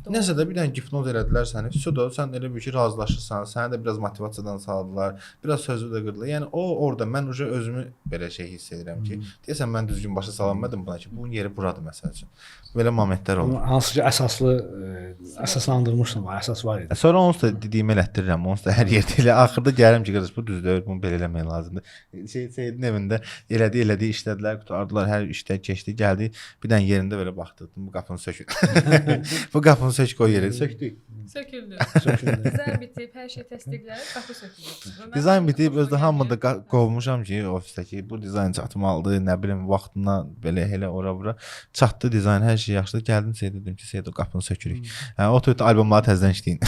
Nəsə də bir dənə hipnoz elədilər səni. Vəssalam, sən elə bir ki, razılaşırsan, səni də biraz motivasiyadan saldılar, biraz sözü də qırdılar. Yəni o orada mən uje özümü belə şey hiss edirəm ki, deyəsən mən düzgün başa salamadım buna ki, bunun yeri buradır məsəl üçün. Belə momentlər olur. Hansı ki əsaslandırmışdım, əsas var idi. Sonra onsuz da dediyimi elətdirirəm, onsuz da hər yerdə elə axırda gəlirəm ki, qardaş bu düzdür, bunu belə eləmək lazımdır. Seyidin evində elədiyi işlədilər, qutardılar, hər işdə keçdi, gəldi, bir dənə yerində belə baxdırdım, bu qapını sökün. Bu qapını sök qoy yerə, sökdük. Söküldü. Dizayn bitib, hər şey təsdiqlənib, qapı söküldü. Dizayn bitib, özdə hamını da qovmuşam ki, ofisdəki bu dizayn çatmalıdır, nə bilim vaxtına belə elə ora-bura çatdı dizayn, hər şey yaxşıdır. Gəldim Seyid dedim ki, Seyid o qapını sökürük. Hə, o tür albomları təzədən işləyin.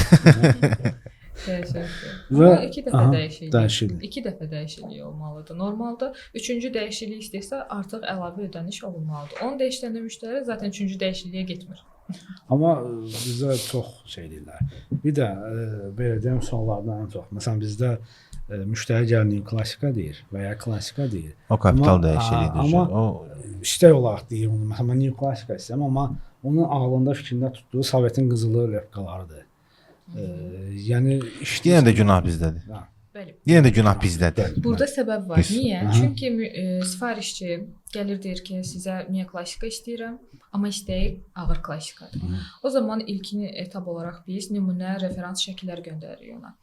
Amma 2 dəfə dəyişiklik. 2 dəfə dəyişiklik olmalıdır. Normalda 3-cü dəyişiklik istəyirsə artıq əlavə ödəniş olunmalıdır. Onu dəyişdirəndə müştəri zaten 3-cü dəyişikliyə getmir. Amma bizdə çox şey deyirlər. Bir də belə deyim sonlardan ən çox. Məsələn bizdə müştəri gəldiyi klassika deyir və ya klassika deyir. O kapital dəyişikliyidir. Amma o istək olaraq deyir onu. Məsələn mən klassika istəyirəm, amma onun ağlında fikrində tutduğu Sovetin qızılı lepkalarıdır. Yəni yenə də günah bizdədir. Bəli. Yenə də günah bizdədir. Burada səbəb var. Niyə? Çünki sifarişçi gəlir deyir ki, sizə niyə klassika istəyirəm, amma istəyi ağır klassikadır. O zaman ilkin etap olaraq biz nümunə referans şəkillər göndəririk ona.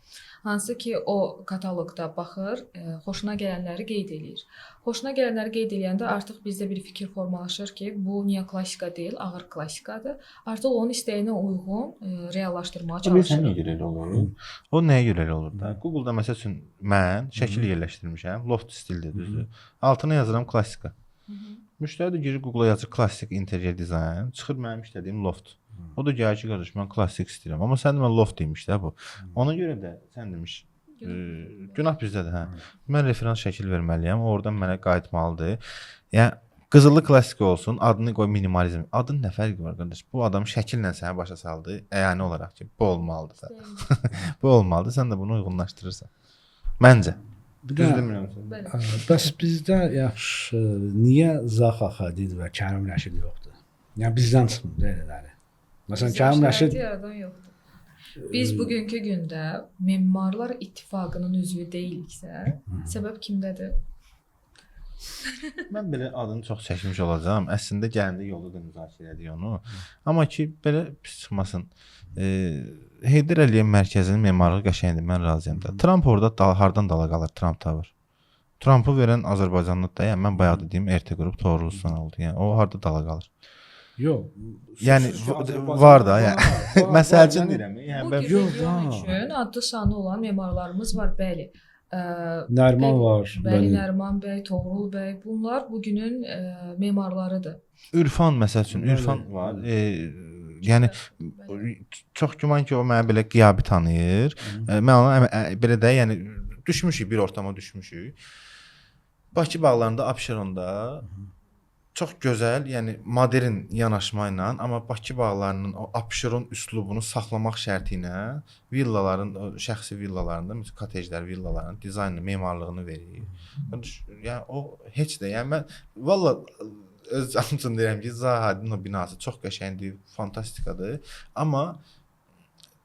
Hansı ki o kataloqda baxır, xoşuna gələnləri qeyd eləyir. Xoşuna gələnləri qeyd eləyəndə artıq bizdə bir fikir formalaşır ki, bu niyə klassika deyil, ağır klassikadır. Artıq onun istəyinə uyğun reallaşdırmağa çalışırıq. Nəyə görə elə olur? O nəyə görə elə olur da? Google-da məsəl üçün mən şəkil yerləşdirmişəm, loft stildir, düzdür. Altına yazıram klassika. Müştəri də girir Google-a yazır klassik interior dizayn, çıxır mənim işlədiyim loft. O da gəlir ki, qardaş mən klassik istəyirəm. Amma sən demə loft demiş də bu. Ona görə də sən demiş günah bizdədir, hə. Mən referans şəkil verməliyəm, oradan mənə qayıtmalıdır. Yəni qızılı klassik olsun, adını qoy minimalizm. Adın nə fərqi var qardaş? Bu adam şəkillə səni başa saldı, əyani olaraq ki, bu olmalıdır. Bu olmalıdır. Sən də bunu uyğunlaşdırırsan. Məncə. Düz demirəm. Bəs bizdə yaxşı niyə Zaxa Xadid və Kərim Rəşid yoxdur? Yəni bizdən çıxmır elələri. Məsələn Kərim Rəşid yaradan yoxdur. Biz bugünkü gündə Memarlar İttifaqının üzvü deyiliksə, səbəb kimdədir? Mən belə adını çox çəkmiş olacağam. Əslində gəldiyində yolda da müzakirə edirik onu. Amma ki belə pis çıxmasın. Heydər Əliyev mərkəzinin memarlığı qəşəngdir, mən razıyam da. Trump orada hardan dala qalır Trump Tower? Trump'ı verən Azərbaycanlıdır da, yəni mən bayaq dediyim RT qrup Toğrulsan oldu. Yəni o harda dala qalır? Yox. Yəni var da, yəni. Məsəl üçün deyirəm, yəni bu region üçün adlı sanı olan memarlarımız var, bəli. Nəriman var. Bəli, Nəriman bəy, Toğrul bəy, bunlar bugünün memarlarıdır. Ürfan məsəl üçün, Ürfan var. Yəni çox güman ki, o mənə belə qiyabi tanıyır. Mən ona belə də, yəni düşmüşük, bir ortama düşmüşük. Bakı bağlarında, Abşeronda çox gözəl, yəni modern yanaşma ilə, amma Bakı bağlarının o Abşeron üslubunu saxlamaq şərti ilə villaların, şəxsi villalarında, məsələn, kotejlər villaların dizaynını, memarlığını verir. Yəni o heç də, yəni mən valla öz canım üçün deyirəm ki, Zahadin o binası çox qəşəngdir, fantastikadır, amma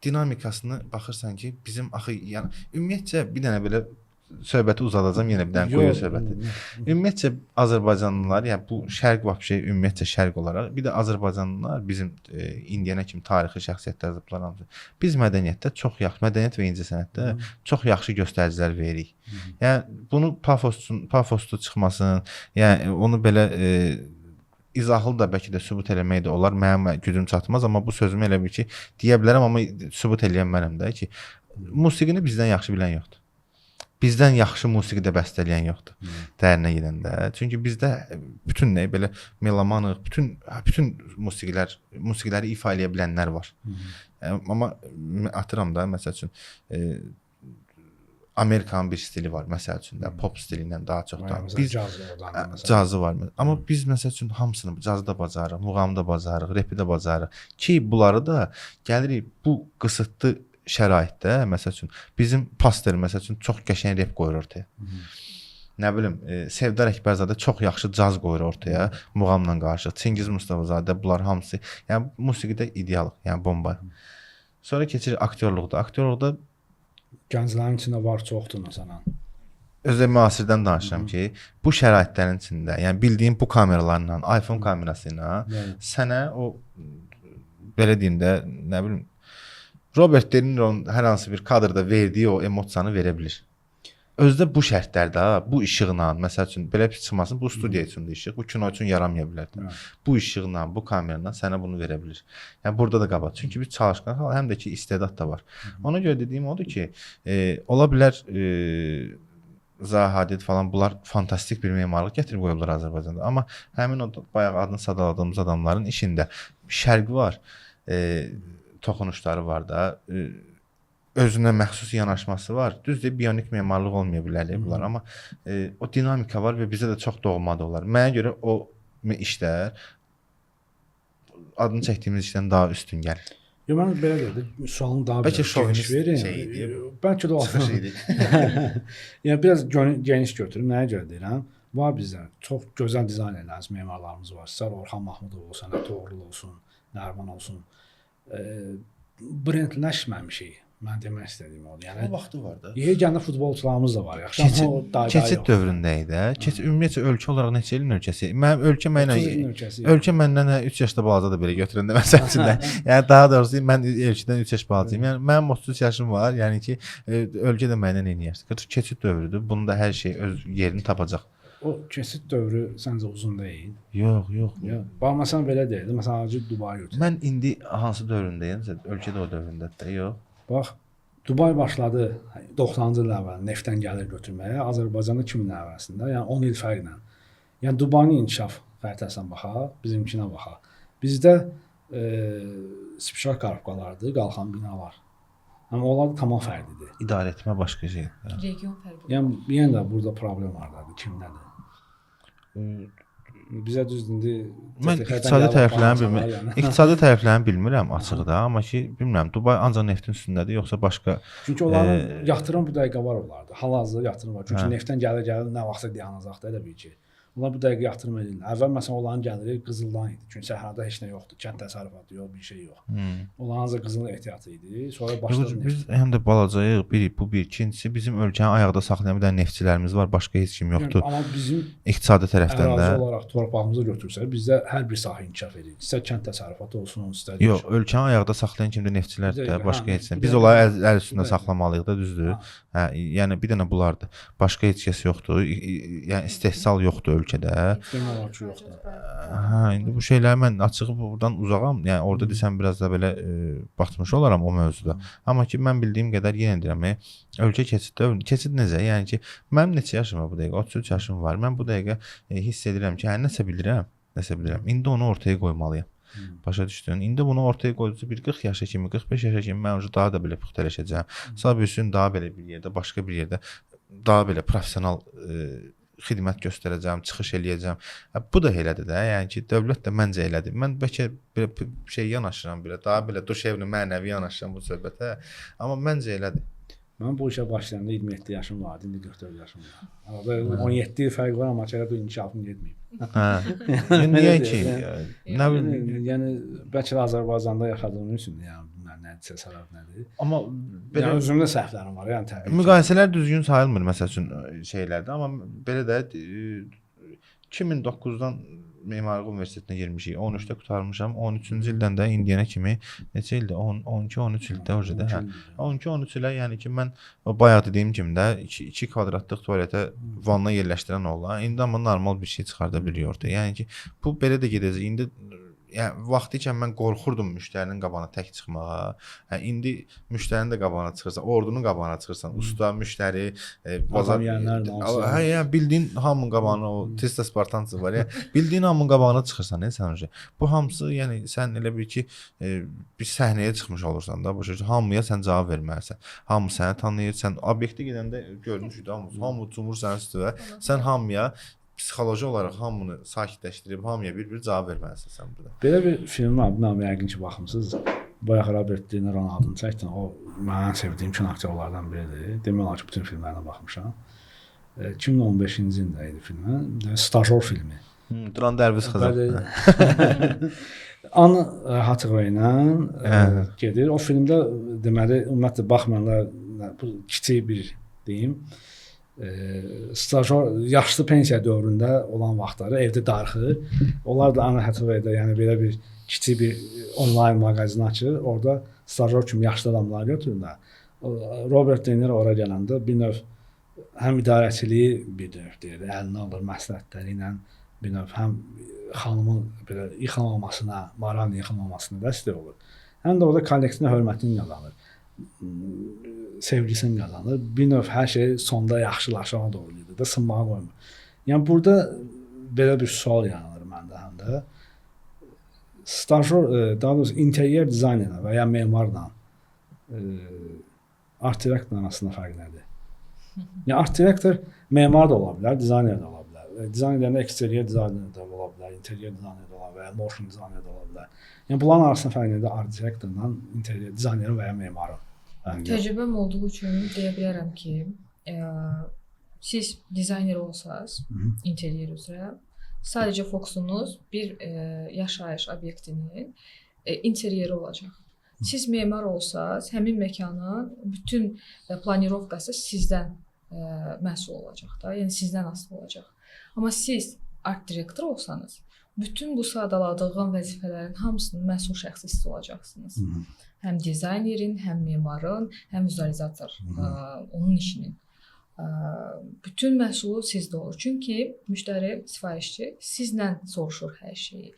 dinamikasını baxırsan ki, bizim axı, yəni ümumiyyətcə bir dənə belə söhbəti uzadacağam, yenə bir dənə qoyuyor söhbəti. Ümumiyyətcə Azərbaycanlılar, yəni bu şərq vəbşə ümumiyyətcə şərq olaraq, bir də Azərbaycanlılar bizim indiyənə kimi tarixi şəxsiyyətlər zıplar hamısı. Biz mədəniyyətdə çox yaxşı, mədəniyyət və incəsənətdə çox yaxşı göstəricilər veririk. Yəni bunu pafoslu çıxmasın, yəni onu belə izahlı da bəlkə də sübut eləmək də olar. Mənim gücüm çatmaz, amma bu sözümü elə bil ki, deyə bilərəm, amma sübut eləyən mənəm də ki, musiqini bizdən yaxşı bilən yoxdur. Bizdən yaxşı musiqi də bəstələyən yoxdur dərinə gedəndə. Çünki bizdə bütün nə belə melomanıq, bütün musiqiləri ifa eləyə bilənlər var. Amma atıram da məsəl üçün Amerikanın bir stili var məsəl üçün də pop stilindən daha çox da. Biz cazı var. Amma biz məsəl üçün hamısını cazı da bacarırıq, muğamı da bacarırıq, repi də bacarırıq ki, bunları da gəlirik bu qısıtlı şəraitdə, məsəl üçün bizim pastel məsəl üçün çox qəşəng rep qoyur ortaya. nə bilim, Sevdar Əkbərzadə çox yaxşı caz qoyur ortaya, muğamla qarşı. Çingiz Mustafazadə, bunlar hamısı, yəni musiqidə ideal, yəni bomba. Sonra keçir aktyorluqda. Aktyorluqda Gənclərin içində var, çoxdur məsələn. özə müasirdən danışıram ki, bu şəraitlərin içində, yəni bildiyin bu kameralarla, iPhone kamerası ilə sənə o belə deyim də, nə bilim, Robert De Niro'nun hər hansı bir kadrda verdiyi o emosiyanı verə bilir. Özdə bu şərtlərdə, bu işıqla, məsəl üçün belə bir çıxmasın, bu studiya üçündür işıq, bu kino üçün yaramaya bilər. Bu işıqla, bu kamerayla sənə bunu verə bilir. Yəni burada da qabahat. Çünki bir çalışqan həm də ki istedad da var. Ona görə dediyim odur ki, ola bilər Zaha Hadid falan bunlar fantastik bir memarlıq gətirib qoyublar Azərbaycanda. Amma həmin o bayaq adını sadaladığımız adamların işində şərqi var, toxunuşları var da, özünə məxsus yanaşması var. Düzdür, bionik memarlıq olmaya bilər bunlar, amma o dinamika var və bizə də çox doğmadır onlar. Mənə görə o işlər adını çəkdiyimiz işdən daha üstün gəlir. Yo, mən belə dedim, sualın daha bəlkə geniş verin. Bəlkə də o şeydir. Yəni biraz geniş götürüm, nəyə görə deyirəm? Var bizdə çox gözəl dizaynerlərimiz, memarlarımız var. İstər Orxan Mahmudov olsun, Sənət Oğrul olsun, Nərman olsun. Brendləşməmişik. Mən demək istədiyim odur. Yəni o vaxtı var da. Yeganə futbolçularımız da var. Yaxşı, keçid dövründə idi. Ümumiyyətlə ölkə olaraq neçə ilin ölkəsi? Mənim ölkə məndən 3 yaşda balaca da belə götürəndə məsələsində. Yəni daha doğrusu mən ölkədən 3 yaş balacayım. Yəni mənim 33 yaşım var. Yəni ki ölkə də məndən eyni yaşdır. Keçid dövrüdür. Bunda hər şey öz yerini tapacaq. O keçid dövrü səncə uzun deyil? Yox. Bax məsələn belə deyildi. Məsələn acı Dubai götür. Mən indi hansı dövründəyəm? Ölkədə o dövründədir, yox. Bax, Dubai başladı 90-cı illər əvvəl neftdən gəlir götürməyə, Azərbaycanda 2000 əvvəlində, yəni 10 il fərqlə. Yəni Dubanın inkişaf xəritəsinə baxaq, bizimkinə baxaq. Bizdə spişal karobkalardır, qalxan binalar. Amma onlar da tamam fərqlidir. İdarə etmə başqa şey. Region fərqli. Yəni yenə də burada problem var, kimdədir? Bizə düzdür. Mən iqtisadi tərəflərini bilmirəm açıqda, amma ki bilmirəm Dubai ancaq neftin üstündədir yoxsa başqa. Çünki onların yatırım bu dəqiqə var onlarda. Hal-hazırda yatırım var. Çünki neftdən gəlir nə vaxtsa dayanacaqda elə bil ki. Onlar bu dəqiqə yatırım edirlər. Əvvəl məsələn onların gəliri qızıldan idi. Çünki səhrada heç nə yoxdur. Kənd təsərrüfatı yox, bir şey yox. Onların ancaq qızılın ehtiyatı idi. Sonra başladı. Biz həm də balacayıq. Bu bir, ikincisi bizim ölkəni ayaqda saxlayan bir də neftçilərimiz var. Başqa heç kim yoxdur. Amma bizim iqtisadi tərəfdən də ərazi olaraq torpağımızı götürsək, bizdə hər bir sahə inkişaf edir. İstər kənd təsərrüfatı olsun, istər. Yox, ölkəni ayaqda saxlayan kimdə neftçilər də, başqa heç nə. Biz onları əl üstündə saxlamalıyıq da, düzdür? Hə, yəni bir dənə bunlardır. Başqa heç kəs yoxdur. Yəni istehsal yoxdur ölkədə. Hə, indi bu şeyləri mən açığı buradan uzağam. Yəni orada desəm biraz da belə batmış olaram o mövzuda. Amma ki mən bildiyim qədər yenə deyirəm, ölkə keçid necə? Yəni ki mənim neçə yaşım var bu dəqiqə? 33 yaşım var. Mən bu dəqiqə hiss edirəm ki, nəsə bilirəm. İndi onu ortaya qoymalıyam. Başa düşdün? İndi bunu ortaya qoyduqca bir 40 yaşa kimi, 45 yaşa kimi mən daha da belə puxtələşəcəm. Sabah üstün daha belə bir yerdə, başqa bir yerdə daha belə professional xidmət göstərəcəm, çıxış eləyəcəm. Bu da elədir də. Yəni ki, dövlət də məncə elədir. Mən bəlkə belə şey yanaşıram belə, daha belə duşevli, mənəvi yanaşıram bu söhbətə. Amma məncə elədir. Mən bu işə başlayanda 27 yaşım vardı, indi 44 yaşım var. Arada 17 il fərq var, amma çərədə inkişafım getməyib. Hə. Niyə ki? Nə bilim, yəni bəlkə də Azərbaycanda yaşadığım üçün, yəni nədirsə səbəb nədir? Amma belə özümdə səhvlərim var, yəni təbii. Müqayisələr düzgün sayılmır məsəl üçün şeylərdə, amma belə də 2009-dan Memarlıq Universitetinə girmişik. 13-də qurtarmışam. 13-cü ildən də indiyənə kimi neçə ildir? 12-13 ildə orada. Hə. 12-13 ilə yəni ki mən o bayaq dediyim kimi də 2 kvadratlıq tualetə vanna yerləşdirən olar. İndi amma normal bir şey çıxarda biliyor orada. Yəni ki bu belə də gedəcək. İndi yəni vaxtı ikən mən qorxurdum müştərinin qabağına tək çıxmağa. Hə, indi müştərinin də qabağına çıxırsan, ordunun qabağına çıxırsan, usta, müştəri, bazar yənlər də olsun. Hə, yəni bildiyin hamının qabağına o Testa Spartansı var ya, bildiyin hamının qabağına çıxırsan, sən öncə. Bu hamısı, yəni sən elə bir ki bir səhnəyə çıxmış olursan da, başa hamıya sən cavab verməlisən. Hamı səni tanıyır, sən obyektə gedəndə görmüşük də hamı cumur sənin üstünə. Sən hamıya psixoloji olaraq hamını sakitləşdirib hamıya bir cavab verməlisən sən burada. Belə bir film var, bilmirəm yəqin ki baxmısınız. Bayaq Robert De Niro'nun adını çəkdin. O mənim sevdiyim kino aktyorlardan biridir. Demək olar ki bütün filmlərinə baxmışam. 2015-ci ildə idi filmə. Stajor filmi. Duran Dərviz xızı. Anı Hathaway ilə gedir. O filmdə deməli ümumiyyətlə baxmayanlar bu kiçik bir deyim. Stajor yaşlı pensiya dövründə olan vaxtları evdə darıxır. Onlar da Anne Hathaway-də yəni belə bir kiçik bir onlayn mağazin açır. Orada stajor kimi yaşlı adamlar götürürlər. Robert De Niro ora gələndə bir növ həm idarəçiliyi bir növ deyir, əlinə alır məsləhətləri ilə bir növ həm xanımın belə yıxılmamasına, moral yıxılmamasına dəstək olur. Həm də orada kollektivə hörmətini qazanır. Sevgisini qazanır. Bir növ hər şey sonda yaxşılaşana doğru gedir də, sınmağa qoymur. Yəni burada belə bir sual yaranır məndə həm də. Stajor, daha doğrusu interyer dizaynerlə və ya memarla art direktorun arasında fərq nədir? Yəni art direktor memar da ola bilər, dizayner də ola bilər. Dizaynerdə eksterior dizayner də ola bilər, interyer dizayner də ola bilər, və ya motion dizayner də ola bilər. Yəni bunların arasında fərq nədir? Art direktorla interyer dizaynerin və ya memarın. Təcrübəm olduğu üçün deyə bilərəm ki, siz dizayner olsanız, interyer üzrə, sadəcə fokusunuz bir yaşayış obyektinin interyeri olacaq. Siz memar olsanız, həmin məkanın bütün planirovkası sizdən məhsul olacaq da, yəni sizdən asılı olacaq. Amma siz art direktor olsanız, bütün bu sadaladığım vəzifələrin hamısının məsul şəxsi siz olacaqsınız. Həm dizaynerin, həm memarın, həm vizualizator onun işinin. Bütün məhsulu sizdə olur. Çünki müştəri, sifarişçi sizlə soruşur hər şeyi.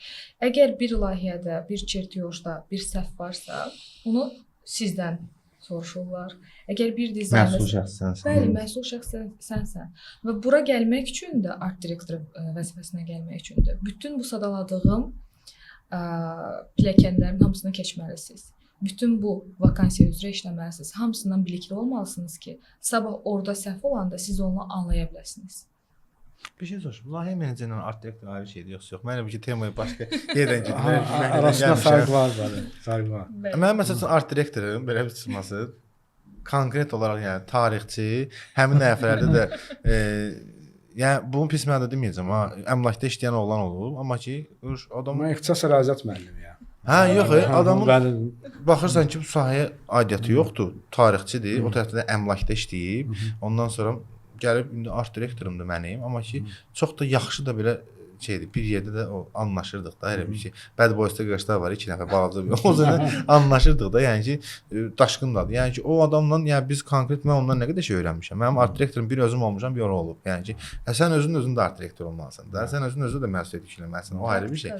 Əgər bir layihədə, bir çertyojda bir səhv varsa, onu sizdən soruşurlar. Əgər bir dizayner Məsul şəxs sənsən. Bəli, məsul şəxs sənsən. Və bura gəlmək üçün də art direktor vəzifəsinə gəlmək üçün də bütün bu sadaladığım pilləkənlərin hamısını keçməlisiniz. Bütün bu vakansiya üzrə işləməlisiniz. Hamısından bilikli olmalısınız ki, sabah orada səhv olanda siz onu anlaya biləsiniz. Bir şey soruşum. Layihə meneceri ilə art direktor ayrı şeydir, yoxsa yox? Mən bu ki temaya başqa yerdən gedir. Arasında fərq var, fərq var. Mən məsələn art direktorum, belə bir çıxması konkret olaraq yəni tarixçi, həmin nəfərlərdə də yəni bunu pis mənada deməyəcəm, əmlakda işləyən oğlan olub, amma ki adam ixtisas əraziyyat müəllimi ya. Hə, yox, adamın baxırsan ki, bu sahəyə aidiyyəti yoxdur, tarixçidir, o tərəfdə də əmlakda işləyib, ondan sonra gəlib indi art direktorumdur mənim, amma ki çox da yaxşı da belə şeydir. Bir yerdə də o anlaşırdıq da, elə bir şey. Bad Boys-da qarşıda var 2 nəfər balaca bir. O zaman anlaşırdıq da, yəni ki daşqındadır. Yəni ki o adamla yəni biz konkret mən ondan nə qədər şey öyrənmişəm. Mənim art direktorum bir özüm olmuşam, bir o olub. Yəni ki sən özün də art direktor olmalısan da. Sən özün də məsuliyyət yükləməlisən. O ayrı bir şey.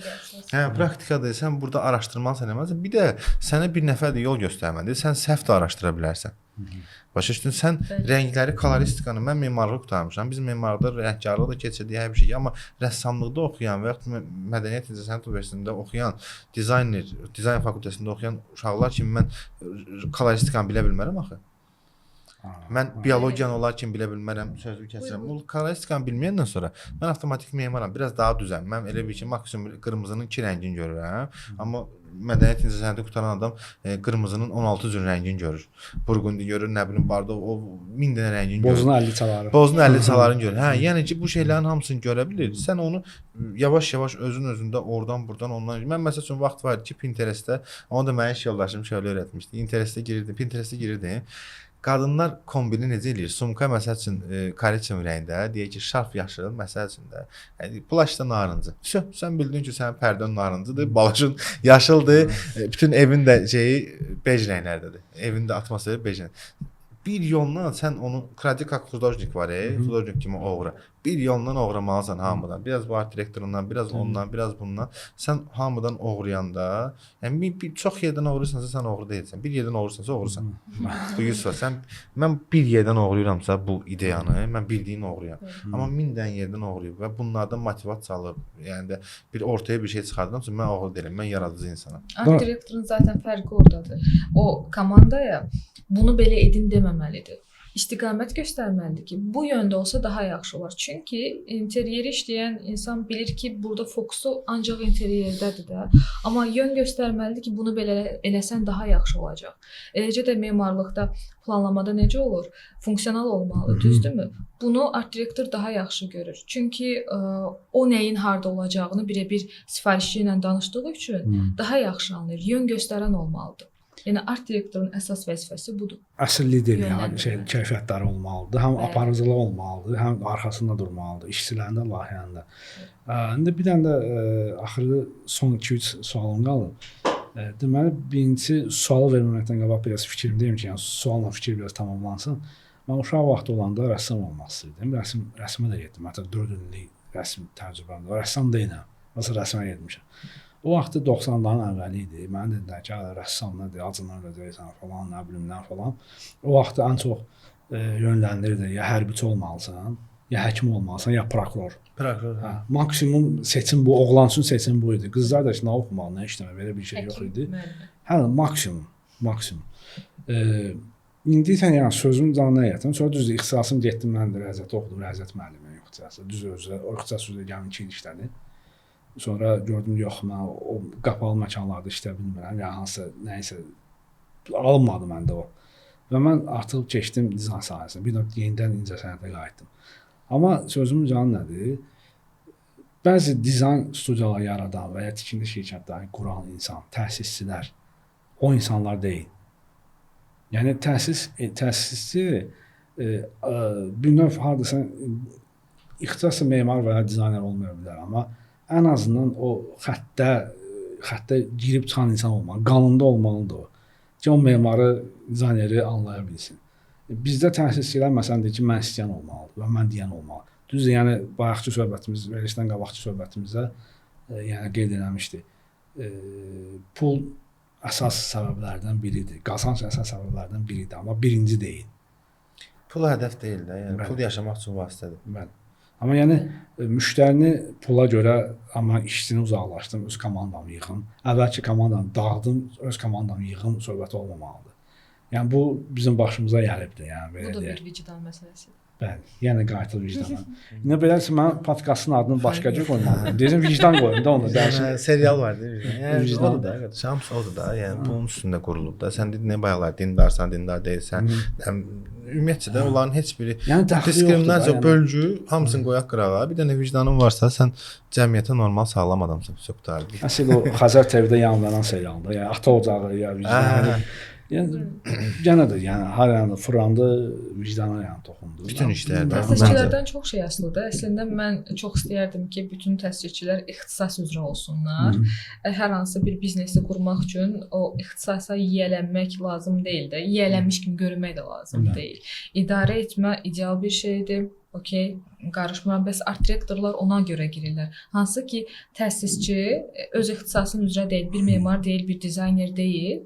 Hə, praktikada sən burada araşdırmalısan, eləməlisən. Bir də sənə bir nəfər də yol göstərməlidir. Sən səhv də araşdıra bilərsən. Başa düşdün? Sən rəngləri, koloristikanı, mən memarlıq qurtarmışam. Biz memarlıqda rəngkarlıq da keçirdik hər bir şey. Amma rəssamlıqda oxuyan və yaxud Mədəniyyət İncəsənət Universitetində oxuyan, dizayn fakültəsində oxuyan uşaqlar kimi mən koloristikanı bilə bilmərəm axı. Mən biologiyanı olar kimi bilə bilmərəm, sözü kəsirəm. Bu koloristikanı bilməyəndən sonra mən avtomatik memaram, biraz daha düzəm. Mən elə bir ki, maksimum qırmızının 2 rəngini görürəm. Amma Mədəniyyət İncəsənəti qurtaran adam qırmızının 16 cür rəngini görür. Burgundi görür, nə bilim, barda o 1000 dənə rəngini görür. Bozunu 50 çaları. Bozunu 50 çalarını görür. Hə, yəni ki, bu şeylərin hamısını görə bilir. Sən onu yavaş-yavaş özün-özündə oradan, buradan, ondan. Mən məsəl üçün vaxt var ki, Pinterestdə, onu da mənim iş yoldaşım şöyle öyrətmişdi. Pinterestə girirdim. Qadınlar kombini necə eləyir? Sumka məsəl üçün koreçin rəngdə, deyək ki, şarf yaşıl, məsəl üçün də, yəni plaşda narıncı. Sən bildin ki, sənin pərdən narıncıdır, balışın yaşıldır, bütün evin də şeyi bej rənglərdədir. Evin də atmosferi bej rəngdə. Bir yolla sən onu Kradikak xudojnik var, xudojnik kimi oğra. Bir yolla oğramalısan hamıdan. Biraz bu art direktorundan, biraz ondan, biraz bundan. Sən hamıdan oğrayanda, yəni bir çox yerdən oğrayırsansa sən oğru deyilsən. Bir yerdən oğrayırsansa oğrusan. Bu 100 var. Mən bir yerdən oğrayıramsa bu ideyanı, mən bildiyini oğrayam. Amma 1000 dən yerdən oğrayıb və bunlardan motivasiya alıb, yəni də bir ortaya bir şey çıxardıramsa mən oğru deyiləm, mən yaradıcı insanam. Art direktorun zaten fərqi oradadır. O komandaya bunu belə edin deməməlidir. istiqamət göstərməlidir ki, bu yöndə olsa daha yaxşı olar. Çünki interyeri işləyən insan bilir ki, burada fokusu ancaq interyerdədir də. Amma yön göstərməlidir ki, bunu belə eləsən daha yaxşı olacaq. Eləcə də memarlıqda, planlamada necə olur? Funksional olmalı, düzdürmü? Bunu art direktor daha yaxşı görür. Çünki o nəyin harda olacağını birə-bir sifarişçi ilə danışdığı üçün daha yaxşı anlayır. Yön göstərən olmalıdır. Yəni art direktorun əsas vəzifəsi budur. Əsl lider yəni keyfiyyətləri olmalıdır. Həm aparıcılıq olmalıdır, həm arxasında durmalıdır, işçilərin də, layihənin də. İndi bir dənə də axırı son 2-3 sualım qalır. Deməli, birinci sualı verməməkdən qabaq biraz fikrimdəyim ki, yəni sualla fikir biraz tamamlansın. Mən uşaq vaxtı olanda rəssam olmaq istəyirdim. Rəsmə də getdim. Hətta 4 illik rəsm təcrübəm var. Rəssam deyiləm. Məsələn, rəsmə getmişəm. O vaxtı 90-ların əvvəli idi. Mənə dedilər ki, rəssam nədir, acından öləcəksən falan, nə bilim nə falan. O vaxtı ən çox yönləndirirdi. Ya hərbiçi olmalısan, ya həkim olmalısan, ya prokuror. Prokuror. Hə, maksimum seçim bu, oğlan üçün seçim bu idi. Qızlar da nə oxumalı, nə işləməli, belə bir şey yox idi. Hə, maksimum. İndi sən yəni sözümün canına yatım. Sonra düzdür, ixtisasım getdim, mən də riyaziyyat oxudum, riyaziyyat müəllimi ixtisası. Düz özü, o ixtisas üzrə gəldim 2 il işlədim. Sonra gördüm yox, mən o qapalı məkanlarda işləyə bilmirəm. Yəni hansısa nəyisə alınmadı məndə o. Və mən artıq keçdim dizayn sahəsinə. Bir növ yenidən incəsənətə qayıtdım. Amma sözümün canı nədir? Bəzi dizayn studiyaları yaradan və ya tikinti şirkətləri quran insan, təsisçilər o insanlar deyil. Yəni təsisçi bir növ hardasa ixtisaslı memar və ya dizayner olmaya bilər, amma ən azından o xəttə girib çıxan insan olmalı, qanunda olmalıdır o. Ki o memarı, dizayneri anlaya bilsin. Bizdə təsisçilər məsələn deyir ki, mən istəyən olmalıdır və mən deyən olmalı. Düzdür, yəni bayaqçı söhbətimiz, verilişdən qabaqçı söhbətimizdə yəni qeyd eləmişdi. Pul əsas səbəblərdən biridir. Qazanc əsas səbəblərdən biridir, amma birinci deyil. Pul hədəf deyil də, yəni pul yaşamaq üçün vasitədir. Bəli. Amma yəni müştərini pula görə amma işçini uzaqlaşdım, öz komandamı yığım. Əvvəlki komandanı dağıdım, öz komandamı yığım söhbəti olmamalıdır. Yəni bu bizim başımıza gəlibdir, yəni belə deyək. Bu da bir vicdan məsələsidir. Bəli, yəni qayıtır vicdana. İndi beləsə mən podkastın adını başqa cür qoymalıyam. Deyirəm vicdan qoyum da onu dərsin. Serial var deyir. Yəni vicdan da qardaşım odur da, yəni bunun üstündə qurulub da. Sən dedin nə bayaqlar dindarsan, dindar deyilsən. Ümumiyyətcə də onların heç biri diskriminasiya bölgü hamısını qoyaq qırağa. Bir dənə vicdanın varsa sən cəmiyyətə normal sağlam adamsan. Çox tarixli. Əsl o Xəzər TV-də yanlanan serialda, yəni ata ocağı ya vicdan. Yəni yenə də yəni hər yana fırlandı, vicdana yəni toxundu. Bütün işlərdə. Təsisçilərdən çox şey asılıdır. Əslində mən çox istəyərdim ki, bütün təsisçilər ixtisas üzrə olsunlar. Hər hansı bir biznesi qurmaq üçün o ixtisasa yiyələnmək lazım deyil də, yiyələnmiş kimi görünmək də lazım deyil. İdarə etmə ideal bir şeydir. Okay, qarışmıram. Bəs art direktorlar ona görə girirlər. Hansı ki, təsisçi öz ixtisasının üzrə deyil, bir memar deyil, bir dizayner deyil,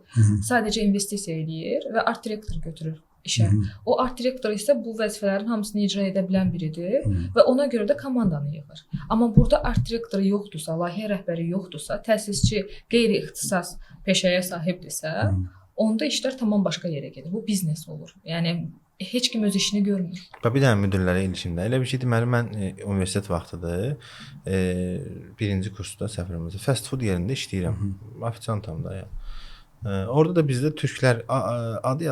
sadəcə investisiya eləyir və art direktor götürür işə. O art direktor isə bu vəzifələrin hamısını icra edə bilən biridir və ona görə də komandanı yığır. Amma burada art direktoru yoxdursa, layihə rəhbəri yoxdursa, təsisçi qeyri-ixtisas peşəyə sahibdirsə, onda işlər tamam başqa yerə gedir. Bu biznes olur. Yəni heç kim öz işini görmür. Bir dənə müdirlərə ilişimdə. Elə bir şey deməli mən universitet vaxtıdır. Birinci kursda səfərimizdə fast food yerində işləyirəm. Ofisantam da ya. Orada da bizdə türklər adı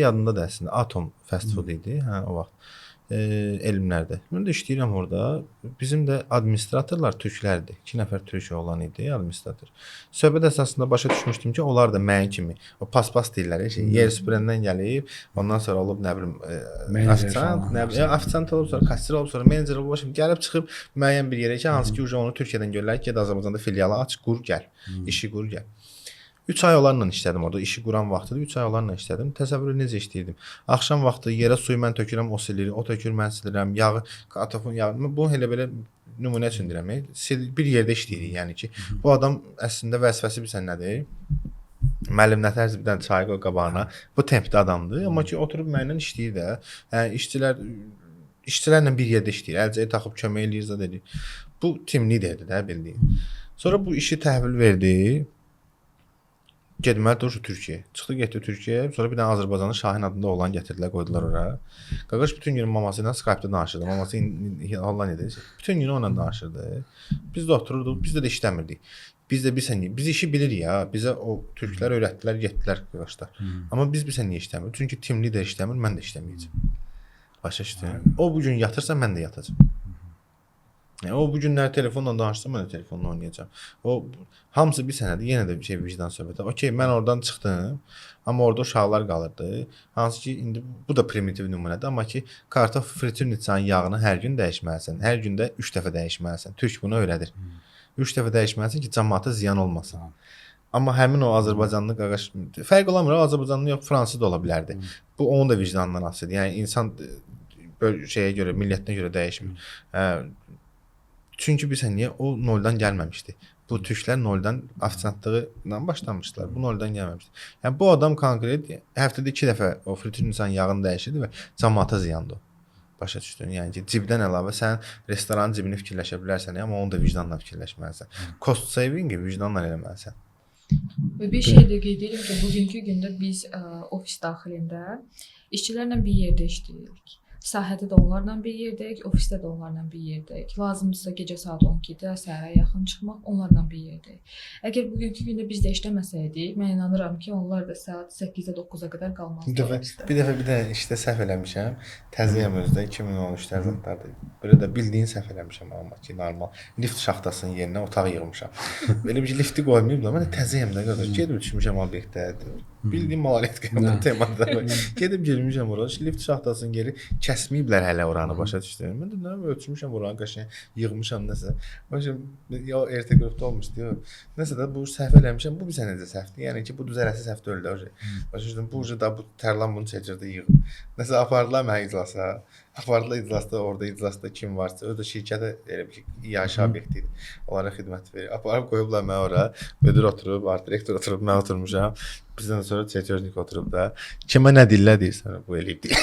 yadında da əslində Atom fast food idi, hə o vaxt. Elmlərdə. Mən də işləyirəm orada. Bizim də administratorlar türklərdir. 2 nəfər türk oğlan idi, administrator. Söhbət əsasında başa düşmüşdüm ki, onlar da mən kimi o paspas deyirlər, yer süpürəndən gəlib, ondan sonra olub nə bilim ofisant olub, sonra kassir olub, sonra menecer olub, gəlib çıxıb müəyyən bir yerə ki, hansı ki, onu Türkiyədən görürlər ki, Azərbaycanda filialı aç, qur gəl. İşi qur gəl. 3 ay onlarla işlədim orada. İşi quran vaxtıdır. 3 ay onlarla işlədim. Təsəvvür necə işləyirdim. Axşam vaxtı yerə suyu mən tökürəm, o silir, o tökür, mən silirəm, yağı, katofon yağı. Bu elə belə nümunə üçün deyirəm. Bir yerdə işləyirik, yəni ki, bu adam əslində vəzifəsi bilsən nədir? Müəllim nətərz bir dənə çay qoy qabağına. Bu tempdə adamdır, amma ki, oturub mənlə işləyir də. İşçilərlə bir yerdə işləyir. Əlcəyi taxıb kömək eləyir, zad edir. Bu tim liderdir də, bildiyim. Sonra bu işi təhvil verdi. getməlidir Türkiyəyə. Çıxdı, getdi Türkiyəyə. Sonra bir dənə Azərbaycanlı Şahin adında oğlan gətirdilər, qoydular ora. Qaqaş bütün gün maması ilə Skype-da danışırdı. Maması Hollandiyada. Bütün gün onunla danışırdı. Biz də otururduq, biz də işləmirdik. Biz işi bilirik ya. Bizə o türklər öyrətdilər, getdilər qaqaşlar. Amma biz niyə işləmirik? Çünki team lider işləmir, mən də işləməyəcəm. Başa düşdün? O bu gün yatırsa mən də yatacam. Yəni o bu günlər telefonla danışsa mən də telefonla oynayacağam. O hamısı bir sənədir. Yenə də bir şey vicdan söhbəti. Okay, mən oradan çıxdım. Amma orada uşaqlar qalırdı. Hansı ki indi bu da primitiv nümunədir, amma ki kartof friturniçanın yağını hər gün dəyişməlisən. Hər gündə 3 dəfə dəyişməlisən. Türk bunu öyrədir. 3 dəfə dəyişməlisən ki, cəmaata ziyan olmasın. Amma həmin o Azərbaycanlı qaqaş fərq olamır, Azərbaycanlı yox, fransız da ola bilərdi. Bu onun da vicdanından asılıdır. Yəni insan böyle şeyə görə, millətinə görə dəyişmir. Çünki bilirsən niyə o noldan gəlməmişdi. Bu türklər noldan ofisiantlıqla başlamışdılar. Bu noldan gəlməmişdi. Yəni bu adam konkret həftədə 2 dəfə o friturniçanın yağını dəyişirdi və cəmaata ziyandı. Başa düşdün? Yəni ki, cibdən əlavə sən restoranın cibini fikirləşə bilərsən, amma onu da vicdanla fikirləşməlisən. Cost saving-i vicdanla eləməlisən. Və bir şey də qeyd edirəm ki, bugünkü gündə biz ofis daxilində işçilərlə bir yerdə işləyirik. Sahədə də onlarla bir yerdəyik, ofisdə də onlarla bir yerdəyik. Lazımdırsa gecə saat 12-də səhərə yaxın çıxmaq onlarla bir yerdəyik. Əgər bugünkü gündə biz də işləməsəydik, mən inanıram ki, onlar da saat 8-də 9-a qədər qalmazdı. Bir dəfə işdə səhv eləmişəm. Təzəyəm özdə 2013 zətlərdə. Belə də bildiyin səhv eləmişəm amma ki, normal. Lift şaxtasının yerinə otaq yığmışam. Belə bir lift'i qoymayıblar. Mən də təzəyəm də qardaş. Gedib düşmüşəm obyektə. Bildiyim malaretka temada. Gedib girmişəm ora. Lift şaxtasının yeri kəsməyiblər hələ oranı, başa düşdün. Mən də nə ölçmüşəm oranı, qəşəng yığmışam nəsə. Başım ya ertə qrupda olmuşdu. Nəsə də bu səhv eləmişəm. Bu bir sənəcə səhvdir. Yəni ki, bu düzələsi səhv deyil də. Başa düşdün. Bu da bu tərlan bunu çəkirdi, yığıb. Nəsə apardılar mənə iclasa. Apardılar iclasda, orada iclasda kim varsa, o da şirkətə elə bir iaşə obyekti idi. Onlara xidmət verir. Aparıb qoyublar mənə ora. Müdir oturub, art direktor oturub, mən oturmuşam. Bizdən sonra çetörnik oturub da. Kimə nə dillə deyirsən, bu eləyib deyir.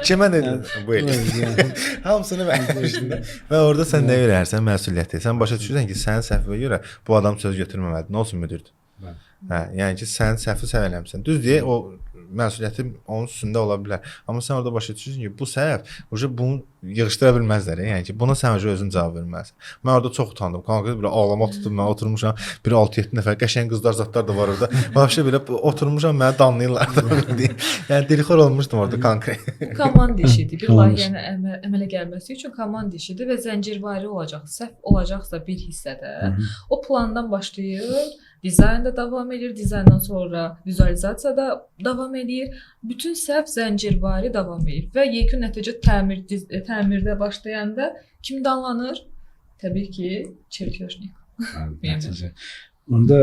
Kimə nə deyirsən, bu eləyib. Hamısını vermişdim. Və orada sən nə verərsən, məsuliyyəti. Sən başa düşürsən ki, sənin səhvə görə bu adam söz götürməməlidir. Nə olsun müdürdür? Yəni ki, sən səhvi səhv eləmişsən. Düz deyə o məsuliyyəti onun üstündə ola bilər. Amma sən orada başa düşürsən ki, bu səhv bunu yığışdıra bilməzlər. Yəni ki, buna sən özün cavab verməlisən. Mən orada çox utandım. Konkret belə ağlama tutdum, mən oturmuşam. Bir 6-7 nəfər qəşəng qızlar zatlar da var orada. Vəbşə belə oturmuşam, məni danlayırlar da. Yəni dilxor olmuşdum orada konkret. Komanda işidir. Bir layihənin əmələ gəlməsi üçün komanda işidir və zəncirvari olacaq. Səhv olacaqsa bir hissədə o plandan başlayır. Dizaynda davam edir, dizayndan sonra vizualizasiya da davam edir. Bütün səhv zəncirvari davam edir və yekun nəticə təmirdə başlayanda kim danlanır? Təbii ki, çerkyoşnik. Onda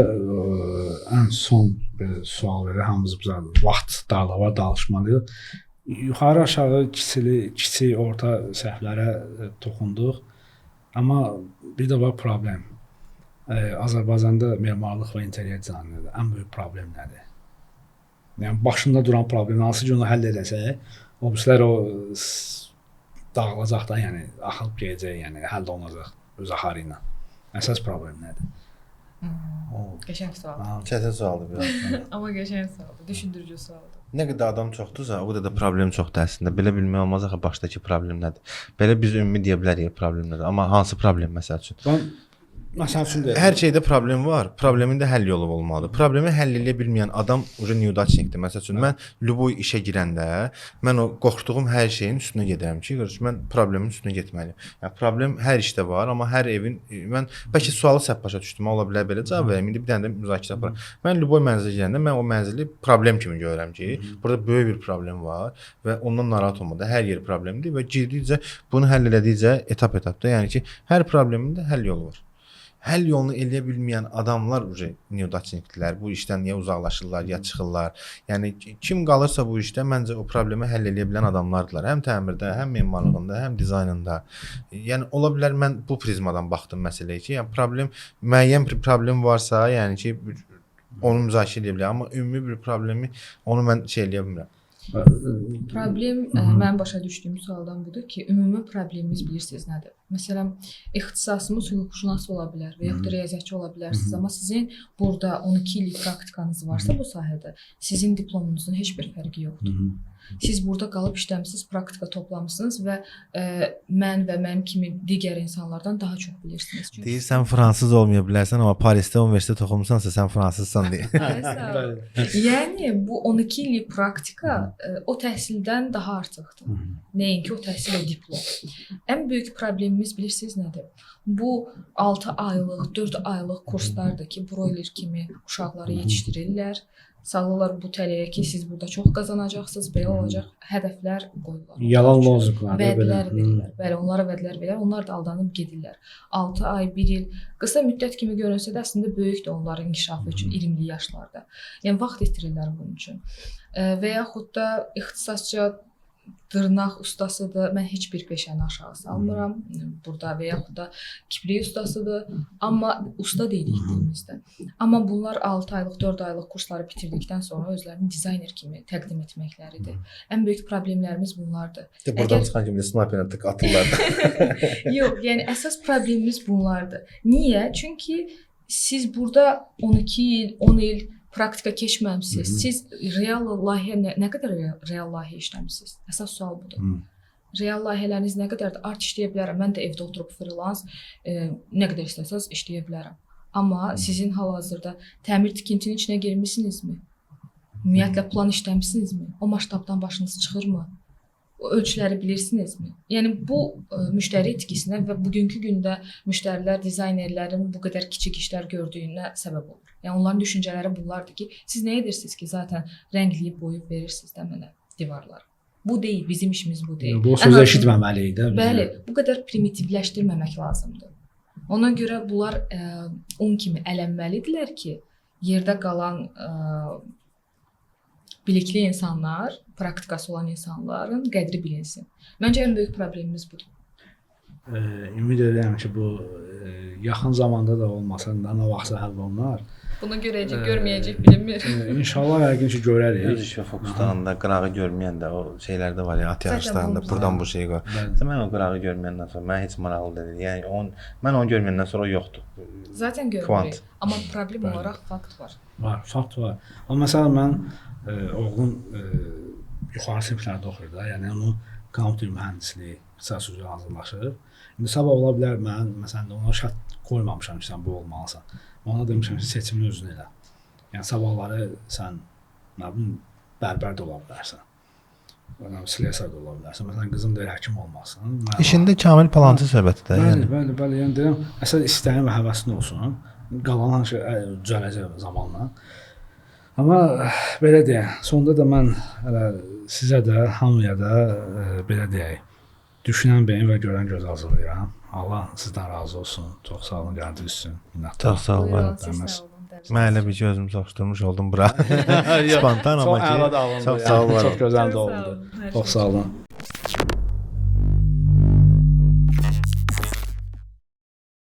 ən son bir sual verir, hamımız bizə vaxt darlığı var, danışmalıyıq. Yuxarı aşağı kiçik, orta səhvlərə toxunduq. Amma bir də var problem. Azərbaycanda memarlıq və interyer dizaynında ən böyük problem nədir? Yəni başında duran problem hansı ki onu həll edəsək, obüslər o dağılacaq da, yəni axıb gedəcək, yəni həll olunacaq öz axarı ilə. Əsas problem nədir? Qəşəng sualdır. Çətin sualdır biraz. Amma qəşəng sualdır, düşündürücü sualdır. Nə qədər adam çoxdursa, o qədər də problem çoxdur əslində. Belə bilmək olmaz axı başdakı problem nədir? Belə biz ümumi deyə bilərik problem nədir, amma hansı problem məsəl üçün? Məsəl üçün hər şeydə problem var. Problemin də həll yolu olmalıdır. Problemi həll edə bilməyən adam uje neudachnikdir. Məsəl üçün mən любой işə girəndə mən o qorxduğum hər şeyin üstünə gedirəm ki, mən problemin üstünə getməliyəm. Yəni problem hər işdə var, amma hər evin mən bəlkə sualı səhv başa düşdüm, ola bilər belə cavab verim. İndi bir dənə də müzakirə aparaq. Mən любой mənzilə girəndə mən o mənzili problem kimi görürəm ki, burada böyük bir problem var və ondan narahat olmadı. Hər yer problemdir və girdikcə bunu həll elədikcə etap-etapda, yəni ki, hər problemin də həll yolu var. Həll yolunu eləyə bilməyən adamlar neudachnikdirlər. Bu işdən niyə uzaqlaşırlar, ya çıxırlar. Yəni kim qalırsa bu işdə məncə o problemi həll eləyə bilən adamlardılar. Həm təmirdə, həm memarlığında, həm dizaynında. Yəni ola bilər mən bu prizmadan baxdım məsələyə ki, yəni müəyyən bir problem varsa, yəni ki onu müzakirə edə bilərəm, amma ümumi bir problemi onu mən eləyə bilmirəm. Problem mən başa düşdüyüm sualdan budur ki, ümumi problemimiz bilirsiniz nədir? Məsələn, ixtisasımız hüquqşünas ola bilər və yaxud da riyaziyyatçı ola bilərsiniz, amma sizin burada 12 illik praktikanız varsa bu sahədə, sizin diplomunuzun heç bir fərqi yoxdur. Siz burada qalıb işləmisiniz, praktika toplamısınız və mən və mənim kimi digər insanlardan daha çox bilirsiniz. Deyirsən fransız olmaya bilərsən, amma Parisdə universitet oxumusansa sən fransızsan deyə. Yəni bu 12 illik praktika o təhsildən daha artıqdır. Nəinki o təhsil o diplom. Ən böyük problemimiz bilirsiniz nədir? Bu 6 aylıq, 4 aylıq kurslardır ki, broiler kimi uşaqları yetişdirirlər. Salırlar bu tələyə ki, siz burada çox qazanacaqsınız, belə olacaq, hədəflər qoyurlar. Yalan lozunqlar vədlər verirlər. Bəli, onlara vədlər verirlər. Onlar da aldanıb gedirlər. 6 ay, 1 il qısa müddət kimi görünsə də əslində böyükdür onların inkişafı üçün 20-li yaşlarda. Yəni vaxt itirirlər bunun üçün. Və yaxud da ixtisasca dırnaq ustasıdır. Mən heç bir peşəni aşağı salmıram burada və yaxud da kiprik ustasıdır. Amma usta dediklərimizdə. Amma bunlar 6 aylıq, 4 aylıq kursları bitirdikdən sonra özlərini dizayner kimi təqdim etməkləridir. Ən böyük problemlərimiz bunlardır. Buradan çıxan kimi sniperlə tık atırlar. Yox, yəni əsas problemimiz bunlardır. Niyə? Çünki siz burada 12 il, 10 il praktika keçməmisiniz. Siz real layihə nə qədər real layihə işləmisiniz? Əsas sual budur. Real layihələriniz nə qədərdir? Art işləyə bilərəm. Mən də evdə oturub freelance nə qədər istəsəz işləyə bilərəm. Amma sizin hal-hazırda təmir tikintinin içinə girmisinizmi? Ümumiyyətlə plan işləmisinizmi? O maştabdan başınız çıxırmı? O ölçüləri bilirsinizmi? Yəni bu müştəri itkisinə və bugünkü gündə müştərilər dizaynerlərin bu qədər kiçik işlər gördüyünə səbəb olur. Yəni onların düşüncələri bunlardır ki, siz nə edirsiniz ki, zaten rəngləyib boyub verirsiniz də mənə divarları. Bu deyil, bizim işimiz bu deyil. Bu sözü eşitməməliyik də. Bəli, bu qədər primitivləşdirməmək lazımdır. Ona görə bunlar un kimi ələnməlidirlər ki, yerdə qalan bilikli insanlar, praktikası olan insanların qədri bilinsin. Məncə ən böyük problemimiz budur. Ümid edirəm ki, bu yaxın zamanda da olmasa, nə vaxtsa həll olunar. Bunu görəcək, görməyəcək bilinmir. İnşallah yəqin ki, görərik. Öz işə fokuslananda qırağı görməyən də o şeylərdə var ya, at yarışlarında buradan bu şeyi qor. Mən o qırağı görməyəndən sonra mən heç maraqlı deyil. Yəni mən onu görməyəndən sonra o yoxdur. Zaten görmürük. Amma problem olaraq fakt var. Var, fakt var. Amma məsələn mən oğlum yuxarı siniflərdə oxuyur da, yəni onu kompüter mühəndisliyi ixtisas üzrə hazırlaşır. İndi sabah ola bilər mən məsələn ona şərt qoymamışam ki, sən bu olmalısan. Ona demişəm ki, seçimini özün elə. Yəni sabahları sən nə bilim bərbər də ola bilərsən. Slesar da ola bilərsən. Məsələn qızım deyir həkim olmasın. İşində kamil palancı söhbətidir. Bəli, yəni deyirəm, əsas istəyin və həvəsin olsun. Qalan hər şey düzələcək zamanla. Amma belə deyək, sonda da mən hələ sizə də, hamıya da belə deyək, düşünən beyin və görən göz hazırlayıram. Allah sizdən razı olsun. Çox sağ olun, gəldiniz üçün. Çox sağ olun. Mən elə bir gözüm soxuşdurmuş oldum bura. Spontan amma ki, çox sağ olun. Çox gözəl də oldu. Çox sağ olun.